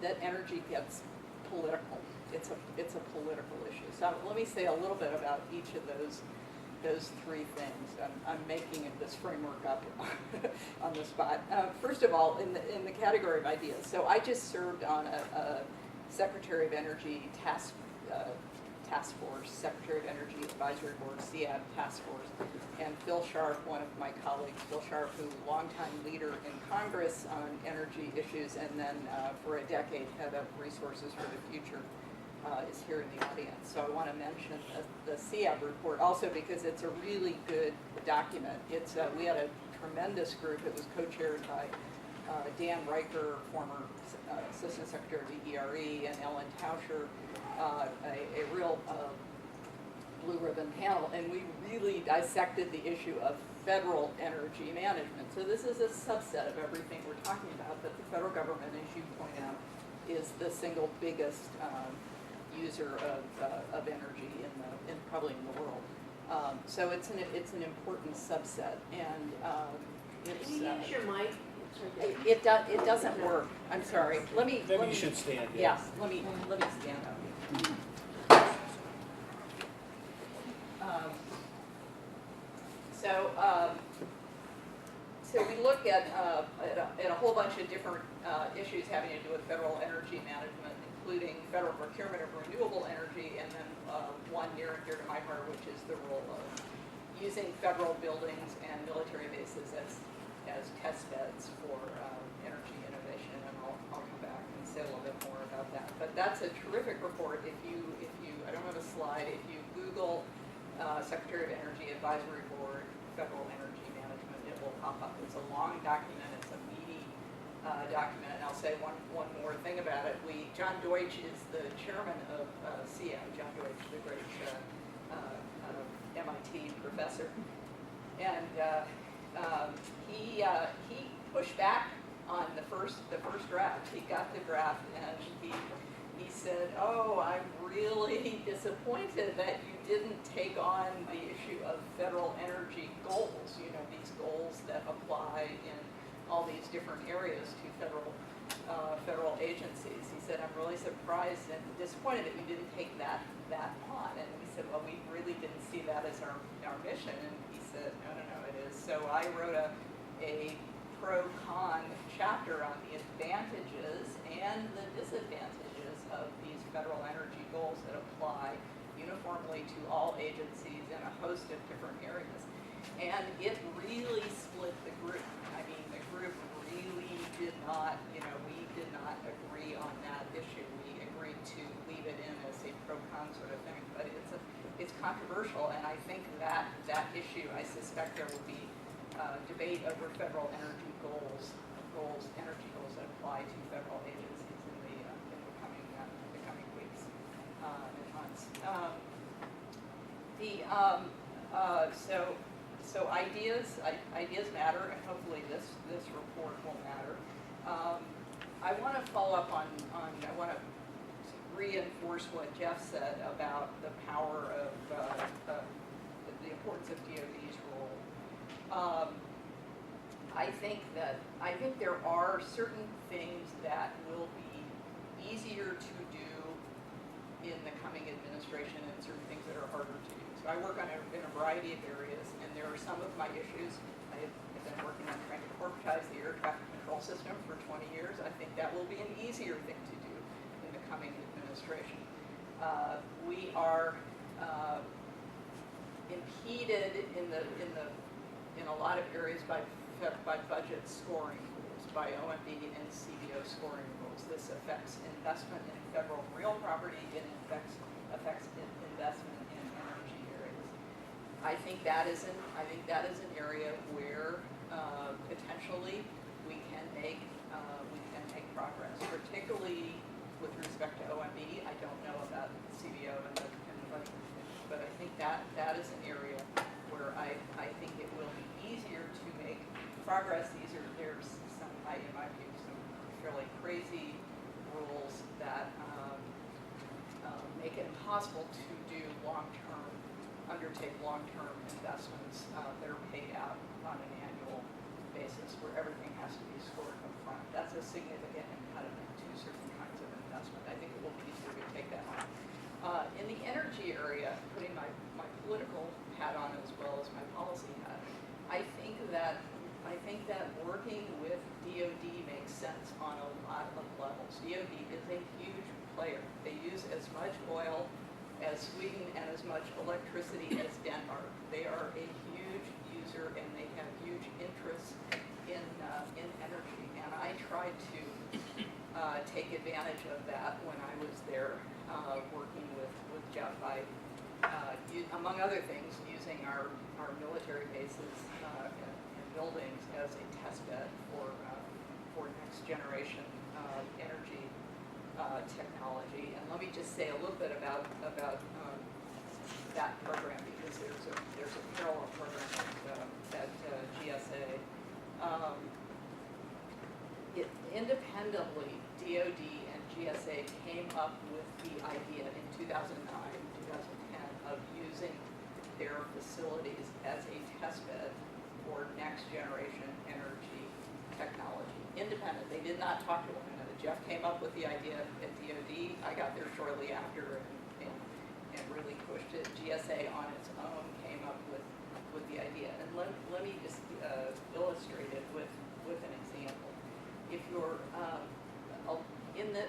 that energy gets political. It's a political issue. So let me say a little bit about each of those three things. I'm making this framework up on the spot. First of all, in the category of ideas. So I just served on a Secretary of Energy task force, Secretary of Energy Advisory Board, CAB task force, and Phil Sharp, one of my colleagues, Phil Sharp, who longtime leader in Congress on energy issues, and then for a decade head of Resources for the Future, is here in the audience. So I want to mention the CAB report also because it's a really good document. We had a tremendous group. It was co-chaired by Dan Riker, former Assistant Secretary of the ERE, and Ellen Tauscher, a real blue ribbon panel, and we really dissected the issue of federal energy management. So this is a subset of everything we're talking about, but the federal government, as you point out, is the single biggest user of energy in probably in the world. So it's an important subset, and it's. Can you use your mic? It doesn't work. I'm sorry. Let me. Maybe you should stand. Yeah. Let me stand up. So we look at a whole bunch of different issues having to do with federal energy management, including federal procurement of renewable energy, and then one near and dear to my heart, which is the role of using federal buildings and military bases as test beds for energy innovation. And I'll come back and say a little bit more about that. But that's a terrific report. If you I don't have a slide. If you Google Secretary of Energy Advisory Board Federal Energy Management, it will pop up. It's a long document. It's a meaty document. And I'll say one more thing about it. John Deutsch is the chairman of CM. John Deutsch, the great MIT professor, and he pushed back on the first draft. He got the draft, and he said, "Oh, I'm really disappointed that you didn't take on the issue of federal energy goals. You know, these goals that apply in all these different areas to federal agencies." He said, "I'm really surprised and disappointed that you didn't take that on." And we said, "Well, we really didn't see that as our mission." And he said, "No, it is." So I wrote a pro-con chapter on the advantages and the disadvantages of these federal energy goals that apply uniformly to all agencies in a host of different areas. And it really split the group. I mean, the group really did not, we did not agree on that issue. We agreed to leave it in as a pro-con sort of thing, but it's controversial, and I think that issue, I suspect there will be debate over federal energy energy goals that apply to federal agencies in the coming weeks and months. So ideas matter, and hopefully this report will matter. I want to follow up on I want to reinforce what Jeff said about the power of the importance of DoD's role. I think there are certain things that will be easier to do in the coming administration, and certain things that are harder to do. So I work in a variety of areas, and there are some of my issues. I have been working on trying to corporatize the air traffic control system for 20 years. I think that will be an easier thing to do in the coming administration. We are impeded in a lot of areas by budget scoring rules, by OMB and CBO scoring rules. This affects investment in federal real property. It affects investment in energy areas. I think that is an area where potentially we can make progress, particularly with respect to OMB. I don't know about CBO and the budget, but I think that is an area where I think it will be easier to make progress. There's some, in my view, some fairly crazy rules that make it impossible to undertake long-term investments that are paid out on an annual basis, where everything has to be scored up front. That's a significant impediment to certain kinds of investment. I think it will be easier to take that on. In the energy area, putting my political hat on as well as my policy hat, I think that working with DoD makes sense on a lot of levels. DoD is a huge player. They use as much oil as Sweden and as much electricity as Denmark. They are a huge user, and they have huge interests in energy. And I tried to take advantage of that when I was there working with Jeff by, among other things, using our military bases and buildings as a test bed for next generation energy technology. And let me just say a little bit about that program, because there's a parallel program at GSA. Independently, DOD and GSA came up with the idea in 2009, 2010 of using their facilities as a test bed for next generation energy technology. Independent, they did not talk to one another. Jeff came up with the idea at DOD. I got there shortly after and really pushed it. GSA on its own came up with the idea. And let me just illustrate it with an example. If you're in the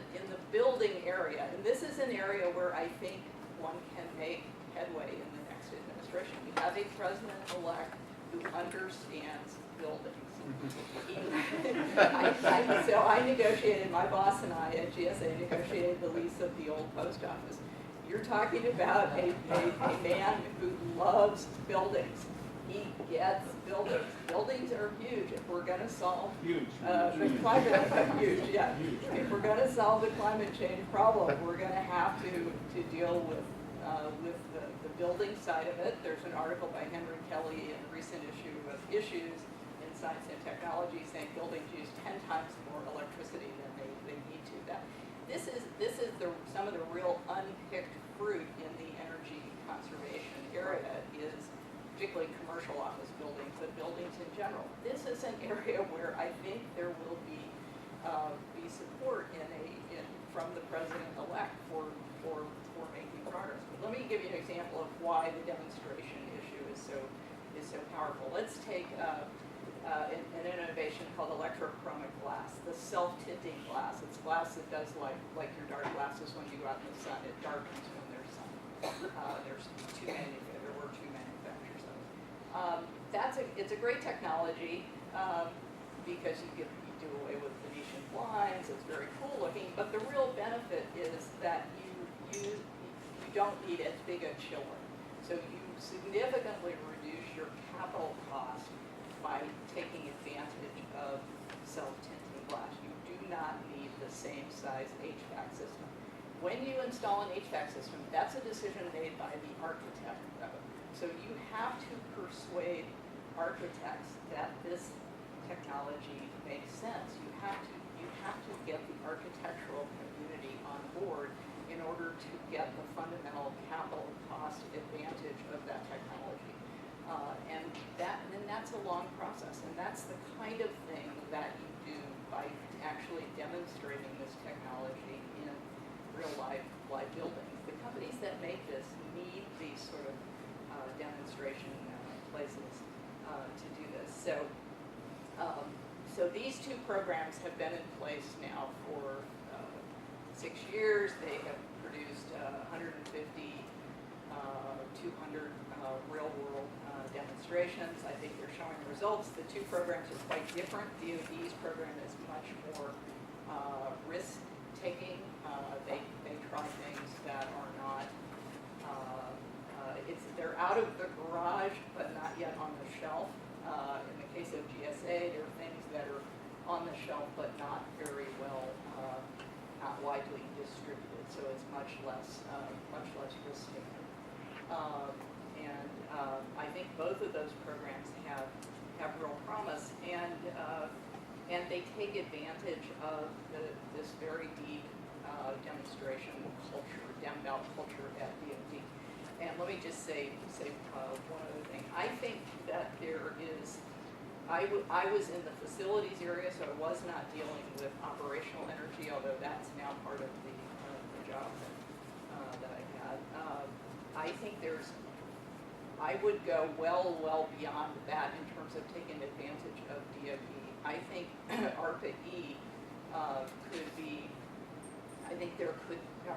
building area, and this is an area where I think one can make headway in the next administration. We have a president-elect who understands buildings. So I negotiated, my boss and I at GSA negotiated the lease of the old post office. You're talking about a man who loves buildings. He gets buildings. Buildings are huge. If we're going to solve the climate huge, yeah. If we're going to solve the climate change problem, we're going to have to deal with the building side of it. There's an article by Henry Kelly in a recent issue of Issues in Science and Technology saying buildings use 10 times more electricity than they need to. This is some of the real unpicked fruit in the energy conservation area is particularly commercial office buildings, but buildings in general. This is an area where I think there will be support from the president-elect for making progress. But let me give you an example of why the demonstration issue is so powerful. Let's take an innovation called electrochromic glass, the self-tinting glass. It's glass that does like your dark glasses when you go out in the sun. It darkens when there's sun. There were two manufacturers of it. It's a great technology because you do away with Venetian blinds. It's very cool looking, but the real benefit is that you don't need as big a chiller. So you significantly reduce your capital cost by taking advantage of self-tinting glass. You do not need the same size HVAC system. When you install an HVAC system, that's a decision made by the architect. So you have to persuade architects that this technology makes sense. You have to get the architectural community on board in order to get the fundamental capital cost advantage of that technology. And that's a long process, and that's the kind of thing that you do by actually demonstrating this technology in real live buildings. The companies that make this need these sort of demonstration places to do this. So these two programs have been in place now for 6 years. They have produced 150, 200 real-world demonstrations. I think they're showing results. The two programs are quite different. DOD's program is much more risk-taking. They try things that are not, they're out of the garage, but not yet on the shelf. In the case of GSA, there are things that are on the shelf, but not very well, not widely distributed. So it's much less risk-taking. I think both of those programs have real promise, and they take advantage of this very deep demonstration culture, demmed out culture at DOD. And let me just say one other thing. I think that there is, I was in the facilities area, so I was not dealing with operational energy, although that's now part of the job that I had. I think I would go well beyond that in terms of taking advantage of DOD. I think ARPA-E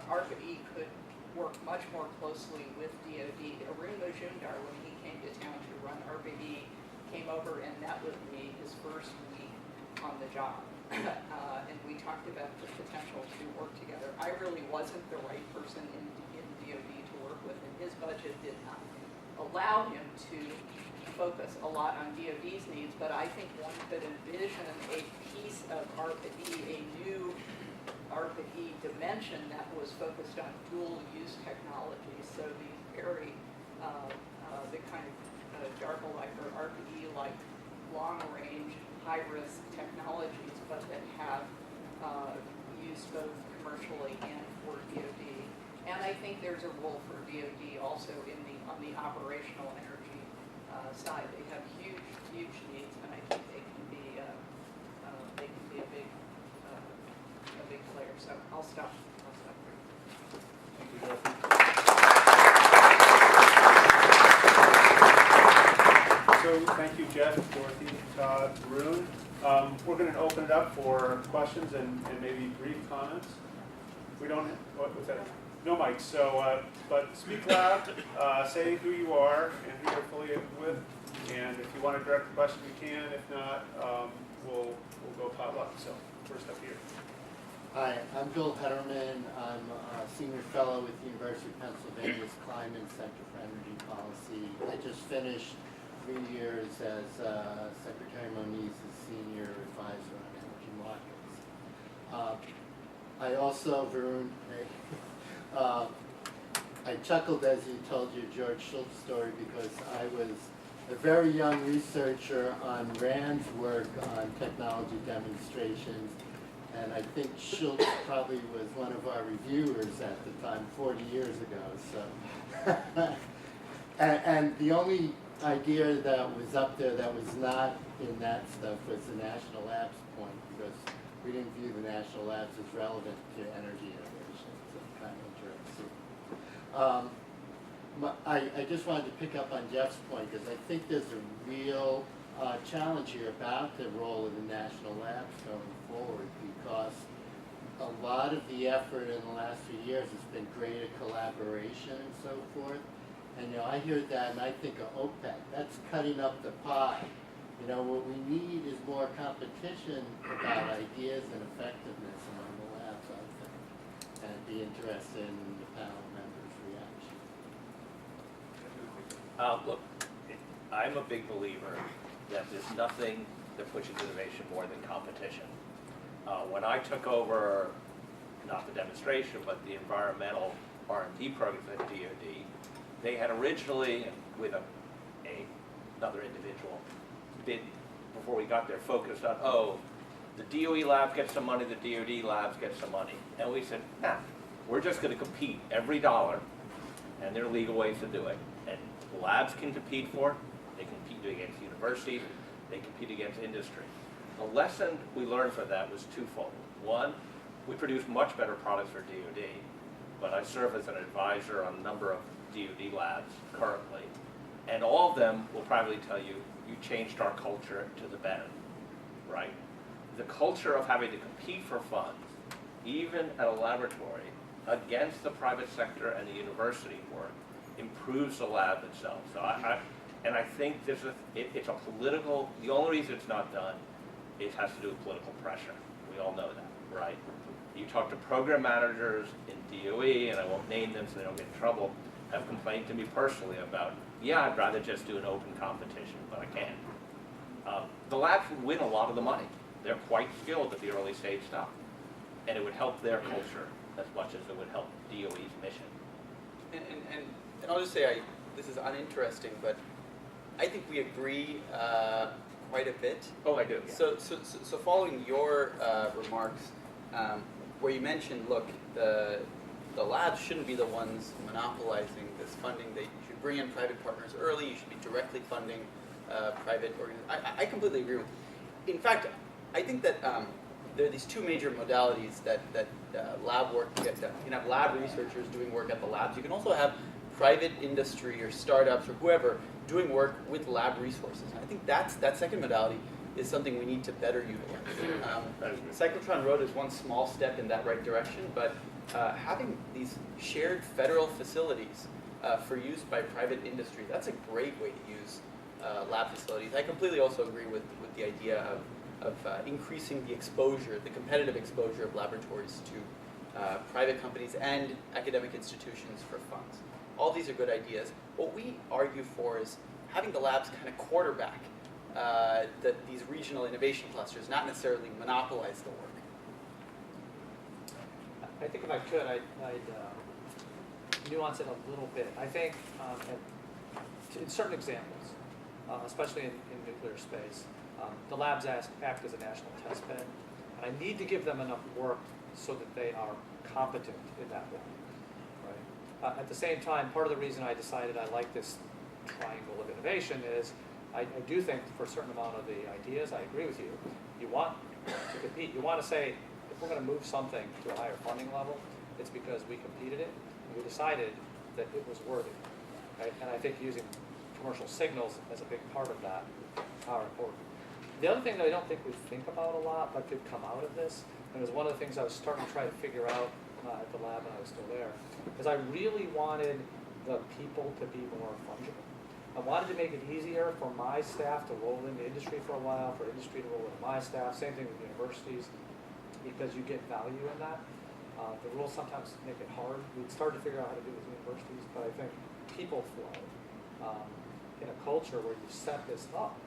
ARPA-E could work much more closely with DOD. Arun Majumdar, when he came to town to run ARPA-E, came over and met with me his first week on the job. And we talked about the potential to work together. I really wasn't the right person in DOD to work with, and his budget did not allow him to focus a lot on DOD's needs, but I think one could envision a piece of ARPA-E, a new ARPA-E dimension that was focused on dual-use technology. So these very, the kind of DARPA-like or ARPA-E-like long-range, high-risk technologies, but that have used both commercially and for DoD. And I think there's a role for DoD also on the operational energy side. They have huge needs, and I think they can be a big player. So I'll stop there. Thank you, Dorothy. So thank you, Jeff, Dorothy, Todd, Varun. We're going to open it up for questions and maybe brief comments. We don't have, what was that? No mics, so, but speak loud, say who you are and who you're affiliated with, and if you want to direct a question, you can. If not, we'll go potluck. So first up here. Hi, I'm Bill Hederman. I'm a senior fellow with the University of Pennsylvania's Kleinman Center for Energy Policy. I just finished 3 years as Secretary Moniz's senior advisor on energy markets. I also, Varun, I chuckled as you told your George Schultz story because I was a very young researcher on Rand's work on technology demonstrations, and I think Schultz probably was one of our reviewers at the time, 40 years ago. So, and the only idea that was up there that was not in that stuff was the National Labs point, because we didn't view the National Labs as relevant to energy innovation. So kind of interesting. I just wanted to pick up on Jeff's point, because I think there's a real challenge here about the role of the National Labs going forward, because a lot of the effort in the last few years has been greater collaboration and so forth. And I hear that and I think of OPEC. That's cutting up the pie. What we need is more competition about ideas and effectiveness among the labs, I think. And I'd be interested in the panel members' reaction. Look, I'm a big believer that there's nothing that pushes innovation more than competition. When I took over, not the demonstration, but the environmental R&D programs at DoD, they had originally, with another individual, been, before we got there, focused on, the DOE lab gets some money, the DoD labs get some money. And we said, nah, we're just going to compete every dollar, and there are legal ways to do it. And labs can compete for it, they compete against universities, they compete against industry. The lesson we learned from that was twofold. One, we produce much better products for DoD, but I serve as an advisor on a number of DoD labs currently, and all of them will probably tell you, you changed our culture to the better, right? The culture of having to compete for funds, even at a laboratory, against the private sector and the university work, improves the lab itself. So I think it's a political, the only reason it's not done, it has to do with political pressure. We all know that, right? You talk to program managers in DOE, and I won't name them so they don't get in trouble, have complained to me personally about, yeah, I'd rather just do an open competition, but I can't. The labs win a lot of the money. They're quite skilled at the early stage stuff. And it would help their culture as much as it would help DOE's mission. And I'll just say, this is uninteresting, but I think we agree quite a bit. Oh, I do. Yeah. So following your remarks, where you mentioned, look, the labs shouldn't be the ones monopolizing this funding. You should bring in private partners early. You should be directly funding private organizations. I completely agree with you. In fact, I think that there are these two major modalities that lab work get done. You can have lab researchers doing work at the labs. You can also have private industry or startups or whoever doing work with lab resources. And I think that second modality is something we need to better utilize. Cyclotron Road is one small step in that right direction, but having these shared federal facilities for use by private industry, that's a great way to use lab facilities. I completely also agree with the idea of increasing the exposure, the competitive exposure of laboratories to private companies and academic institutions for funds. All these are good ideas. What we argue for is having the labs kind of quarterback these regional innovation clusters, not necessarily monopolize the work. I think if I could, I'd nuance it a little bit. I think in certain examples, especially in nuclear space, the labs act as a national test bed. And I need to give them enough work so that they are competent in that role, right? At the same time, part of the reason I decided I like this triangle of innovation is I do think for a certain amount of the ideas, I agree with you. You want to compete. You want to say, if we're going to move something to a higher funding level, it's because we competed it, and we decided that it was worthy. Right? And I think using commercial signals as a big part of that are important. The other thing that I don't think we think about a lot, but could come out of this, and it was one of the things I was starting to try to figure out at the lab when I was still there, is I really wanted the people to be more fungible. I wanted to make it easier for my staff to roll into industry for a while, for industry to roll into my staff, same thing with universities, because you get value in that. The rules sometimes make it hard. We'd started to figure out how to do it with universities, but I think people flow in a culture where you set this up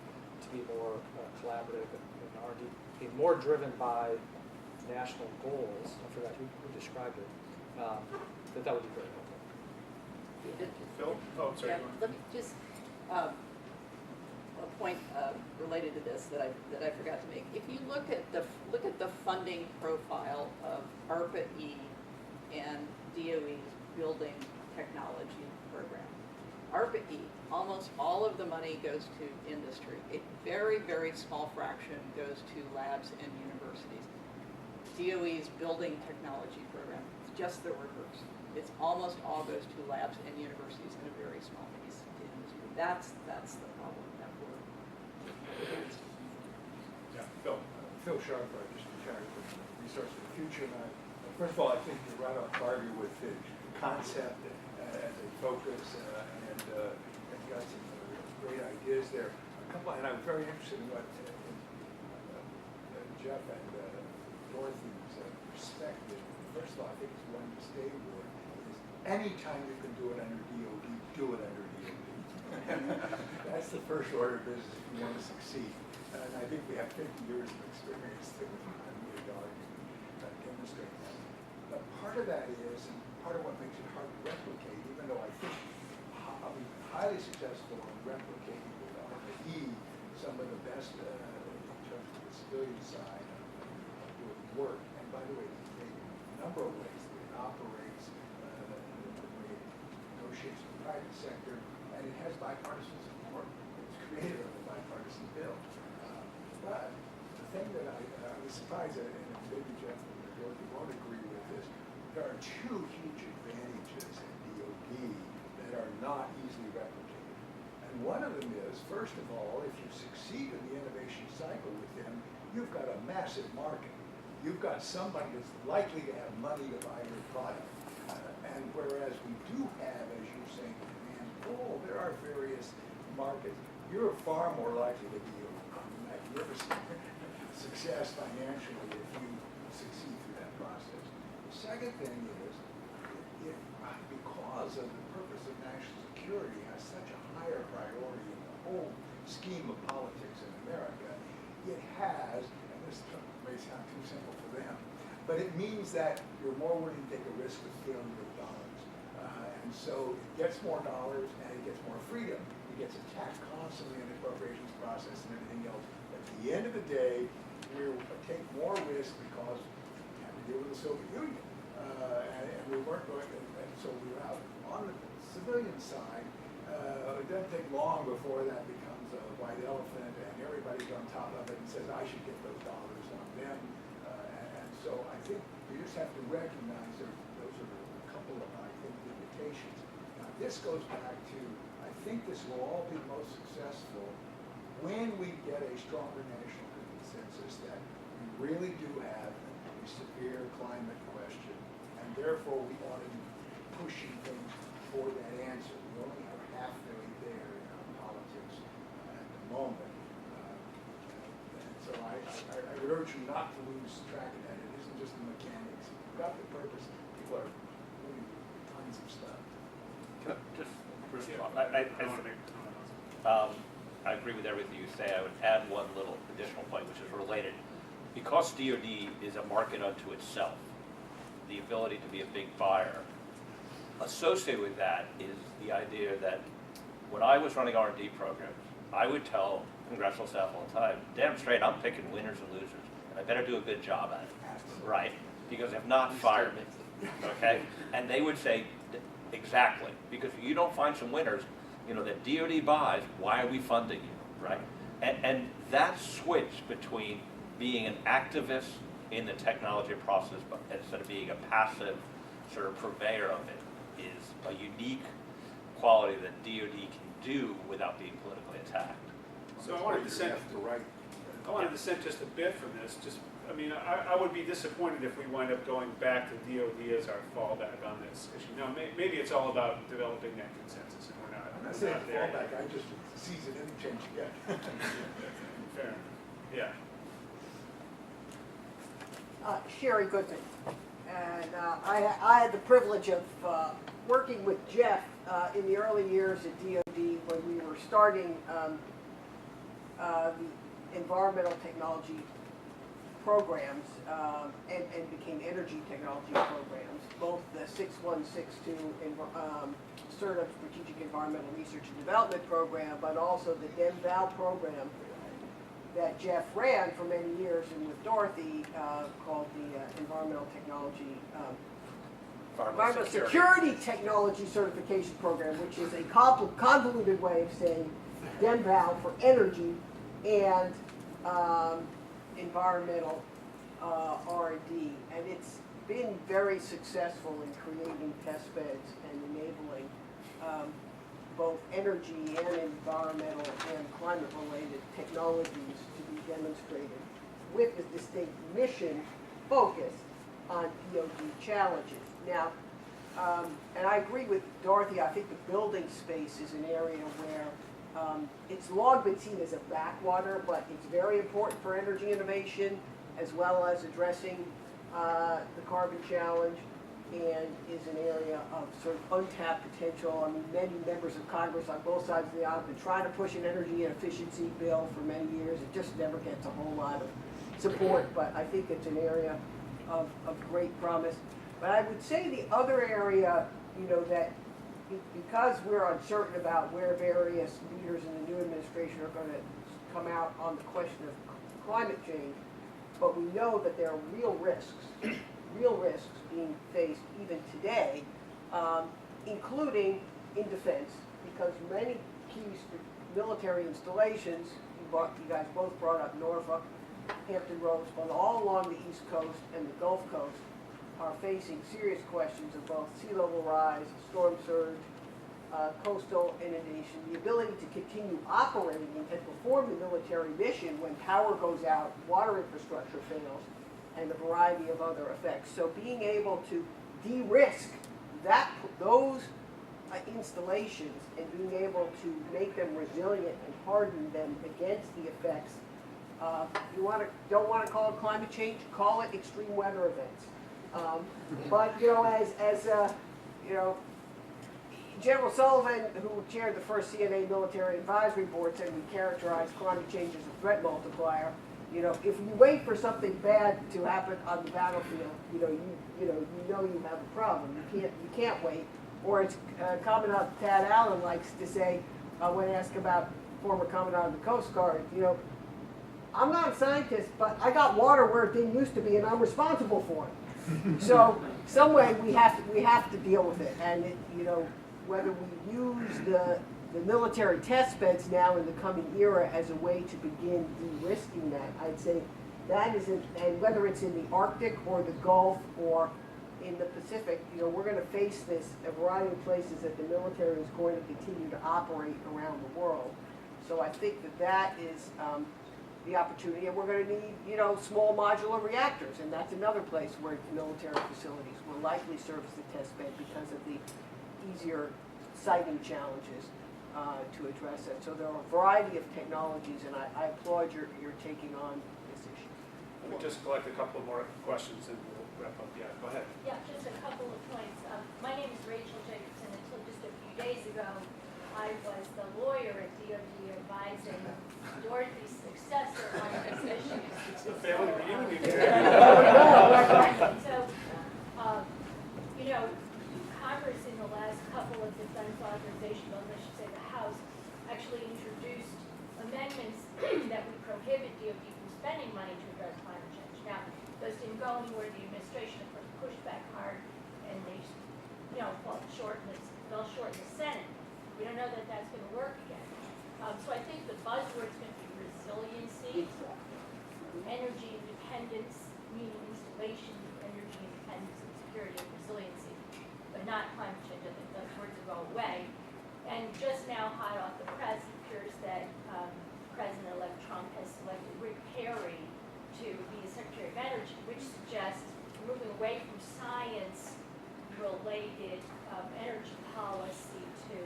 to be more collaborative and R&D, be more driven by national goals. I forgot who described it. That would be very helpful. Phil? Oh, sorry. Yeah, let me just, a point related to this that I forgot to make. If you look at the funding profile of ARPA-E and DOE's Building Technology Program, ARPA-E, almost all of the money goes to industry. A very, very small fraction goes to labs and universities. DOE's Building Technology Program, it's just the reverse. It's almost all goes to labs and universities and a very small piece to industry. That's the problem that we're facing. Yeah, Phil. Phil Sharp, just retired from Resource for the Future. And first of all, I think you're right on target with the concept as a focus, and you got some great ideas there. And I was very interested in what Jeff and Dorothy's perspective. First of all, I think it's one to stay with is anytime you can do it under DOD, do it under DOD. That's the first order of business if you want to succeed. And I think we have 50 years of experience that we can demonstrate that. But part of that is, and part of what makes it hard to replicate, even though I think I'll be highly successful in replicating with RFE some of the best in terms of the civilian side of doing work. And by the way, in a number of ways that it operates, the way it negotiates with the private sector, and it has bipartisan support. It's created of a bipartisan bill. But the thing that I was surprised at, and maybe Jeff and Dorothy won't agree with this, there are two huge advantages in DOD that are not easily replicated. And one of them is, first of all, if you succeed in the innovation cycle with them, you've got a massive market. You've got somebody that's likely to have money to buy your product. And whereas we do have, as you're saying, demand pull, there are various markets. You're far more likely to be magnificent success financially if you succeed through that process. The second thing is, because of the purpose of national security has such a higher priority in the whole scheme of politics in America, it has, and this may sound too simple for them, but it means that you're more willing to take a risk with failure of dollars. And so it gets more dollars and it gets more freedom. It gets attacked constantly in the appropriations process and everything else. At the end of the day, we take more risk because we have to deal with the Soviet Union. And we weren't going to, and so we were out. On the civilian side, it doesn't take long before that becomes a white elephant and everybody's on top of it and says, I should get those dollars on them. And so I think we just have to recognize that those are a couple of, I think, limitations. Now, this goes back to, I think this will all be most successful when we get a stronger national consensus that we really do have a severe climate question, and therefore we ought to be pushing things for that answer. We only have halfway there in our politics at the moment. And so I would urge you not to lose track of that. It isn't just the mechanics. We've got the purpose. People are doing tons of stuff. Just first of all, I agree with everything you say. I would add one little additional point, which is related. Because DoD is a market unto itself, the ability to be a big buyer, associated with that is the idea that when I was running R&D programs, I would tell congressional staff all the time, damn straight, I'm picking winners and losers, and I better do a good job at it, right? Because if not, fire me, okay? And they would say, exactly, because if you don't find some winners, you know, that DOD buys, why are we funding you, right? And that switch between being an activist in the technology process, but instead of being a passive sort of purveyor of it, is a unique quality that DOD can do without being politically attacked. So I wanted to dissent. Right. I wanted to dissent just a bit from this. Just, I mean, I would be disappointed if we wind up going back to DOD as our fallback on this issue. Now, maybe it's all about developing that consensus, and we're not. I'm not we're saying not there fallback, yet. I just seize it any chance you get. Fair. Yeah. Sherry Goodman. And I had the privilege of working with Jeff in the early years at DOD when we were starting the environmental technology programs and became energy technology programs, both the 6162 CERTA Strategic Environmental Research and Development Program, but also the DEMVAL program that Jeff ran for many years and with Dorothy called the Environmental Technology Environmental Security Technology Certification Program, which is a convoluted way of saying DEMVAL for energy and environmental R&D. And it's been very successful in creating test beds and enabling both energy and environmental and climate-related technologies to be demonstrated with a distinct mission focus on DOD challenges. Now, and I agree with Dorothy, I think the building space is an area where it's long been seen as a backwater, but it's very important for energy innovation as well as addressing the carbon challenge, and is an area of sort of untapped potential. I mean, many members of Congress on both sides of the aisle have been trying to push an energy and efficiency bill for many years. It just never gets a whole lot of support, but I think it's an area of great promise. But I would say the other area, you know, that because we're uncertain about where various leaders in the new administration are going to come out on the question of climate change, but we know that there are real risks being faced even today, including in defense, because many key military installations, you guys both brought up Norfolk, Hampton Roads, but all along the East Coast and the Gulf Coast are facing serious questions of both sea level rise, storm surge, coastal inundation, the ability to continue operating and perform the military mission when power goes out, water infrastructure fails, and a variety of other effects. So being able to de-risk those installations and being able to make them resilient and harden them against the effects, don't want to call it climate change, call it extreme weather events. But you know, as you know, General Sullivan, who chaired the first CNA Military Advisory Board, said we characterize climate change as a threat multiplier. You know, if you wait for something bad to happen on the battlefield, you know you have a problem. You can't wait. Or as Commandant Tad Allen likes to say when asked about former Commandant of the Coast Guard, you know, I'm not a scientist, but I got water where it didn't used to be, and I'm responsible for it. So some way we have to deal with it, and you know, whether we use the military test beds now in the coming era as a way to begin de-risking that, I'd say that isn't, and whether it's in the Arctic or the Gulf or in the Pacific, you know, we're going to face this a variety of places that the military is going to continue to operate around the world. So I think that is the opportunity, and we're going to need, you know, small modular reactors, and that's another place where military facilities will likely serve as the test bed because of the easier siting challenges to address that. So there are a variety of technologies, and I applaud your taking on this issue. Let me just collect a couple more questions and we'll wrap up. Yeah, go ahead. Yeah, just a couple of points. My name is Rachel Jacobson. Until just a few days ago, I was the lawyer at DOD advising Dorothy's successor on these issues. It's a family reunion. So, you know, Congress in the last couple of defense authorization bills, I should say the House, actually introduced amendments that would prohibit DOD from spending money to address climate change. Now, those didn't go anywhere. The administration, of course, pushed back hard, and they, fell short in the Senate. We don't know that that's going to work again. So I think the buzzword's going to be resiliency, energy independence, meaning installation, energy independence and security and resiliency, but not climate change. I think those words will go away. And just now, hot off the press, it appears that President-elect Trump has selected Rick Perry to be the Secretary of Energy, which suggests moving away from science-related energy policy to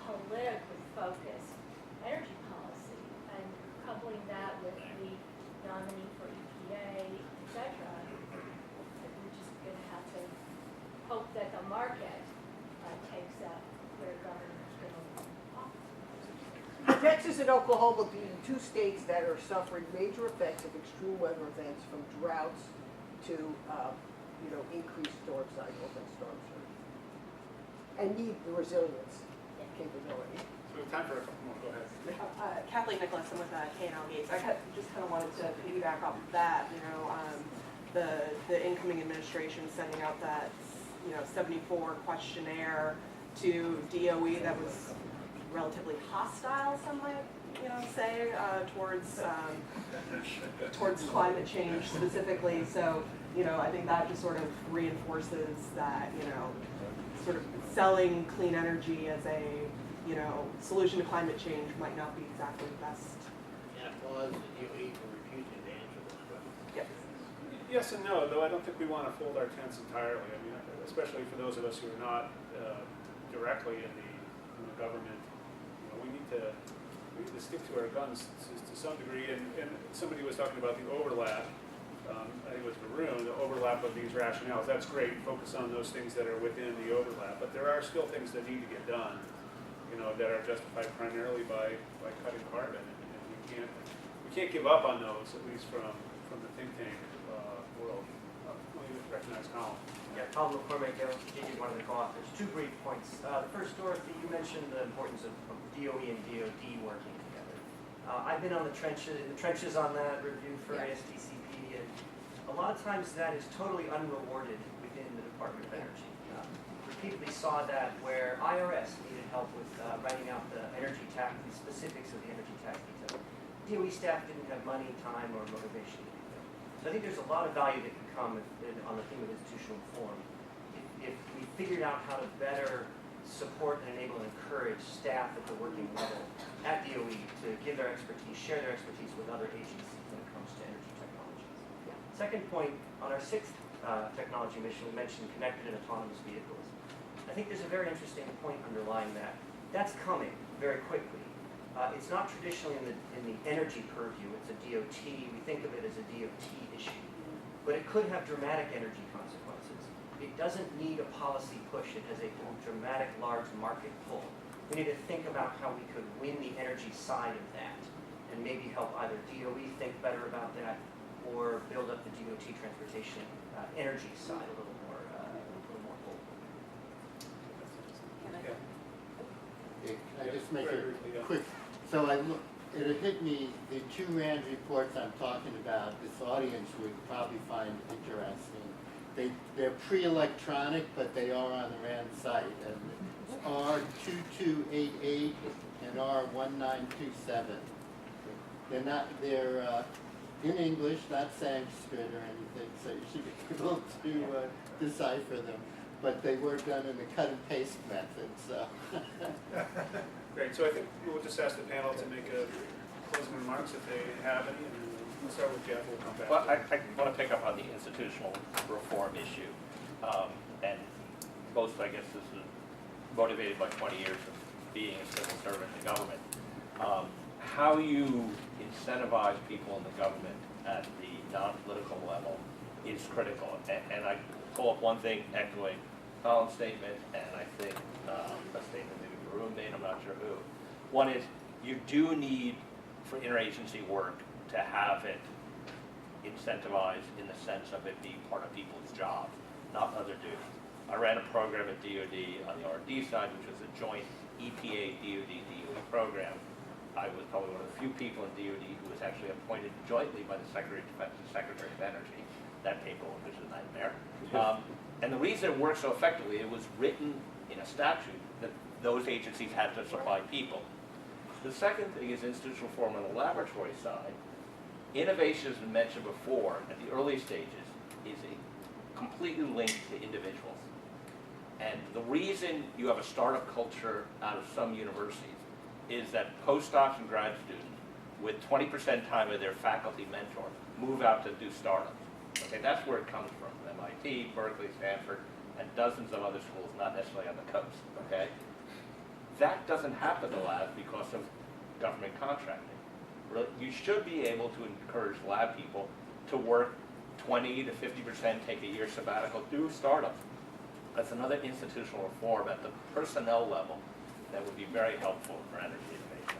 politically focused energy policy, and coupling that with the nominee for EPA, et cetera. We're just going to have to hope that the market takes up where government's going to walk. Texas and Oklahoma being two states that are suffering major effects of extreme weather events, from droughts to increased storm cycles and storm surge, and need the resilience capability. So we have time for a couple more. Go ahead. Kathleen Nicholas, I'm with K&L Gates. I just kind of wanted to piggyback off of that. The incoming administration sending out that 74 questionnaire to DOE that was relatively hostile, some might say, towards climate change specifically. So I think that just sort of reinforces that sort of selling clean energy as a solution to climate change might not be exactly the best. And applause the DOE for refusing to answer those questions. Yep. Yes and no, though I don't think we want to fold our tents entirely. I mean, especially for those of us who are not directly in the government, we need to stick to our guns to some degree. And somebody was talking about the overlap. I think it was Varun, the overlap of these rationales. That's great. Focus on those things that are within the overlap. But there are still things that need to get done, that are justified primarily by cutting carbon. And we can't give up on those, at least from the think tank world. Let me recognize Colin. Yeah, Colin McCormick, one of the co-authors. Two brief points. The first, Dorothy, you mentioned the importance of DOE and DOD working together. I've been in the trenches on that review for ASTCP, and a lot of times that is totally unrewarded within the Department of Energy. Repeatedly saw that where IRS needed help with writing out the energy tax, the specifics of the energy tax detail. DOE staff didn't have money, time, or motivation to do that. So I think there's a lot of value that can come on the theme of institutional reform if we figured out how to better support and enable and encourage staff at the working level at DOE to give their expertise, share their expertise with other agencies when it comes to energy technologies. Second point, on our sixth technology mission, we mentioned connected and autonomous vehicles. I think there's a very interesting point underlying that. That's coming very quickly. It's not traditionally in the energy purview. It's a DOT. We think of it as a DOT issue. But it could have dramatic energy consequences. It doesn't need a policy push. It has a dramatic, large market pull. We need to think about how we could win the energy side of that and maybe help either DOE think better about that or build up the DOT transportation energy side a little more bold. Can I just make a quick, so it hit me, the two RAND reports I'm talking about, this audience would probably find interesting. They're pre-electronic, but they are on the RAND site, and it's R2288 and R1927. They're in English, not Sanskrit or anything, so you should be able to decipher them. But they were done in the cut and paste method, so. Great, so I think we'll just ask the panel to make a closing remarks if they have any, and we'll start with Jeff, we'll come back. Well, I want to pick up on the institutional reform issue. And both, I guess, this is motivated by 20 years of being a civil servant in the government. How you incentivize people in the government at the non-political level is critical. And I pull up one thing echoing Colin's statement, and I think a statement maybe Varun made, I'm not sure who. One is, you do need, for interagency work, to have it incentivized in the sense of it being part of people's jobs, not other duties. I ran a program at DOD on the R&D side, which was a joint EPA, DOD, DOE program, I was probably one of the few people in DOD who was actually appointed jointly by the Secretary of Defense and Secretary of Energy. That paperwork was a nightmare. And the reason it worked so effectively, it was written in a statute that those agencies had to supply people. The second thing is institutional reform on the laboratory side. Innovation, as been mentioned before, at the early stages, is completely linked to individuals. And the reason you have a startup culture out of some universities is that postdocs and grad students with 20% time of their faculty mentor move out to do startups. Okay, that's where it comes from MIT, Berkeley, Stanford, and dozens of other schools, not necessarily on the coast. Okay, that doesn't happen in labs because of government contracting. You should be able to encourage lab people to work 20 to 50%, take a year sabbatical, do startups. That's another institutional reform at the personnel level that would be very helpful for energy innovation.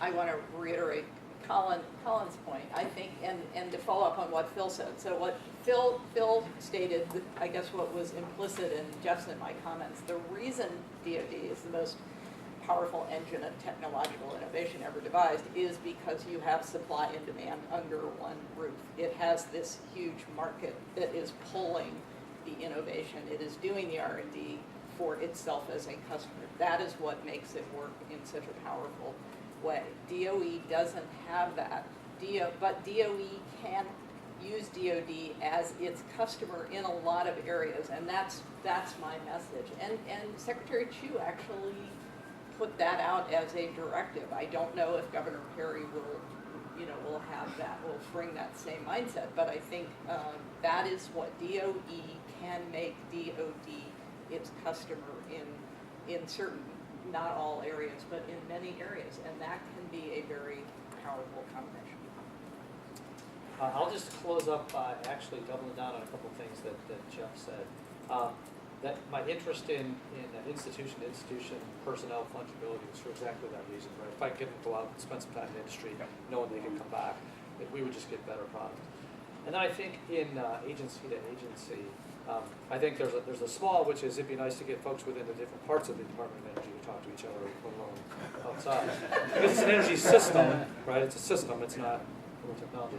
I want to reiterate Colin's point, I think, and to follow up on what Phil said. So what Phil stated, I guess what was implicit in Jeff's and my comments, the reason DoD is the most powerful engine of technological innovation ever devised is because you have supply and demand under one roof. It has this huge market that is pulling the innovation. It is doing the R&D for itself as a customer. That is what makes it work in such a powerful way. DOE doesn't have that. But DOE can use DoD as its customer in a lot of areas, and that's my message. And Secretary Chu actually put that out as a directive. I don't know if Governor Perry will have that, will bring that same mindset, but I think that is what DOE can make DoD its customer in certain, not all areas, but in many areas, and that can be a very powerful combination. I'll just close up by actually doubling down on a couple of things that Jeff said. That my interest in institution personnel fungibility was for exactly that reason, right? If I could go out and spend some time in the industry, knowing they could come back, that we would just get better product. And then I think in agency to agency, I think there's a small, which is it'd be nice to get folks within the different parts of the Department of Energy to talk to each other, let alone outside. Because it's an energy system, right? It's a system, it's not technology.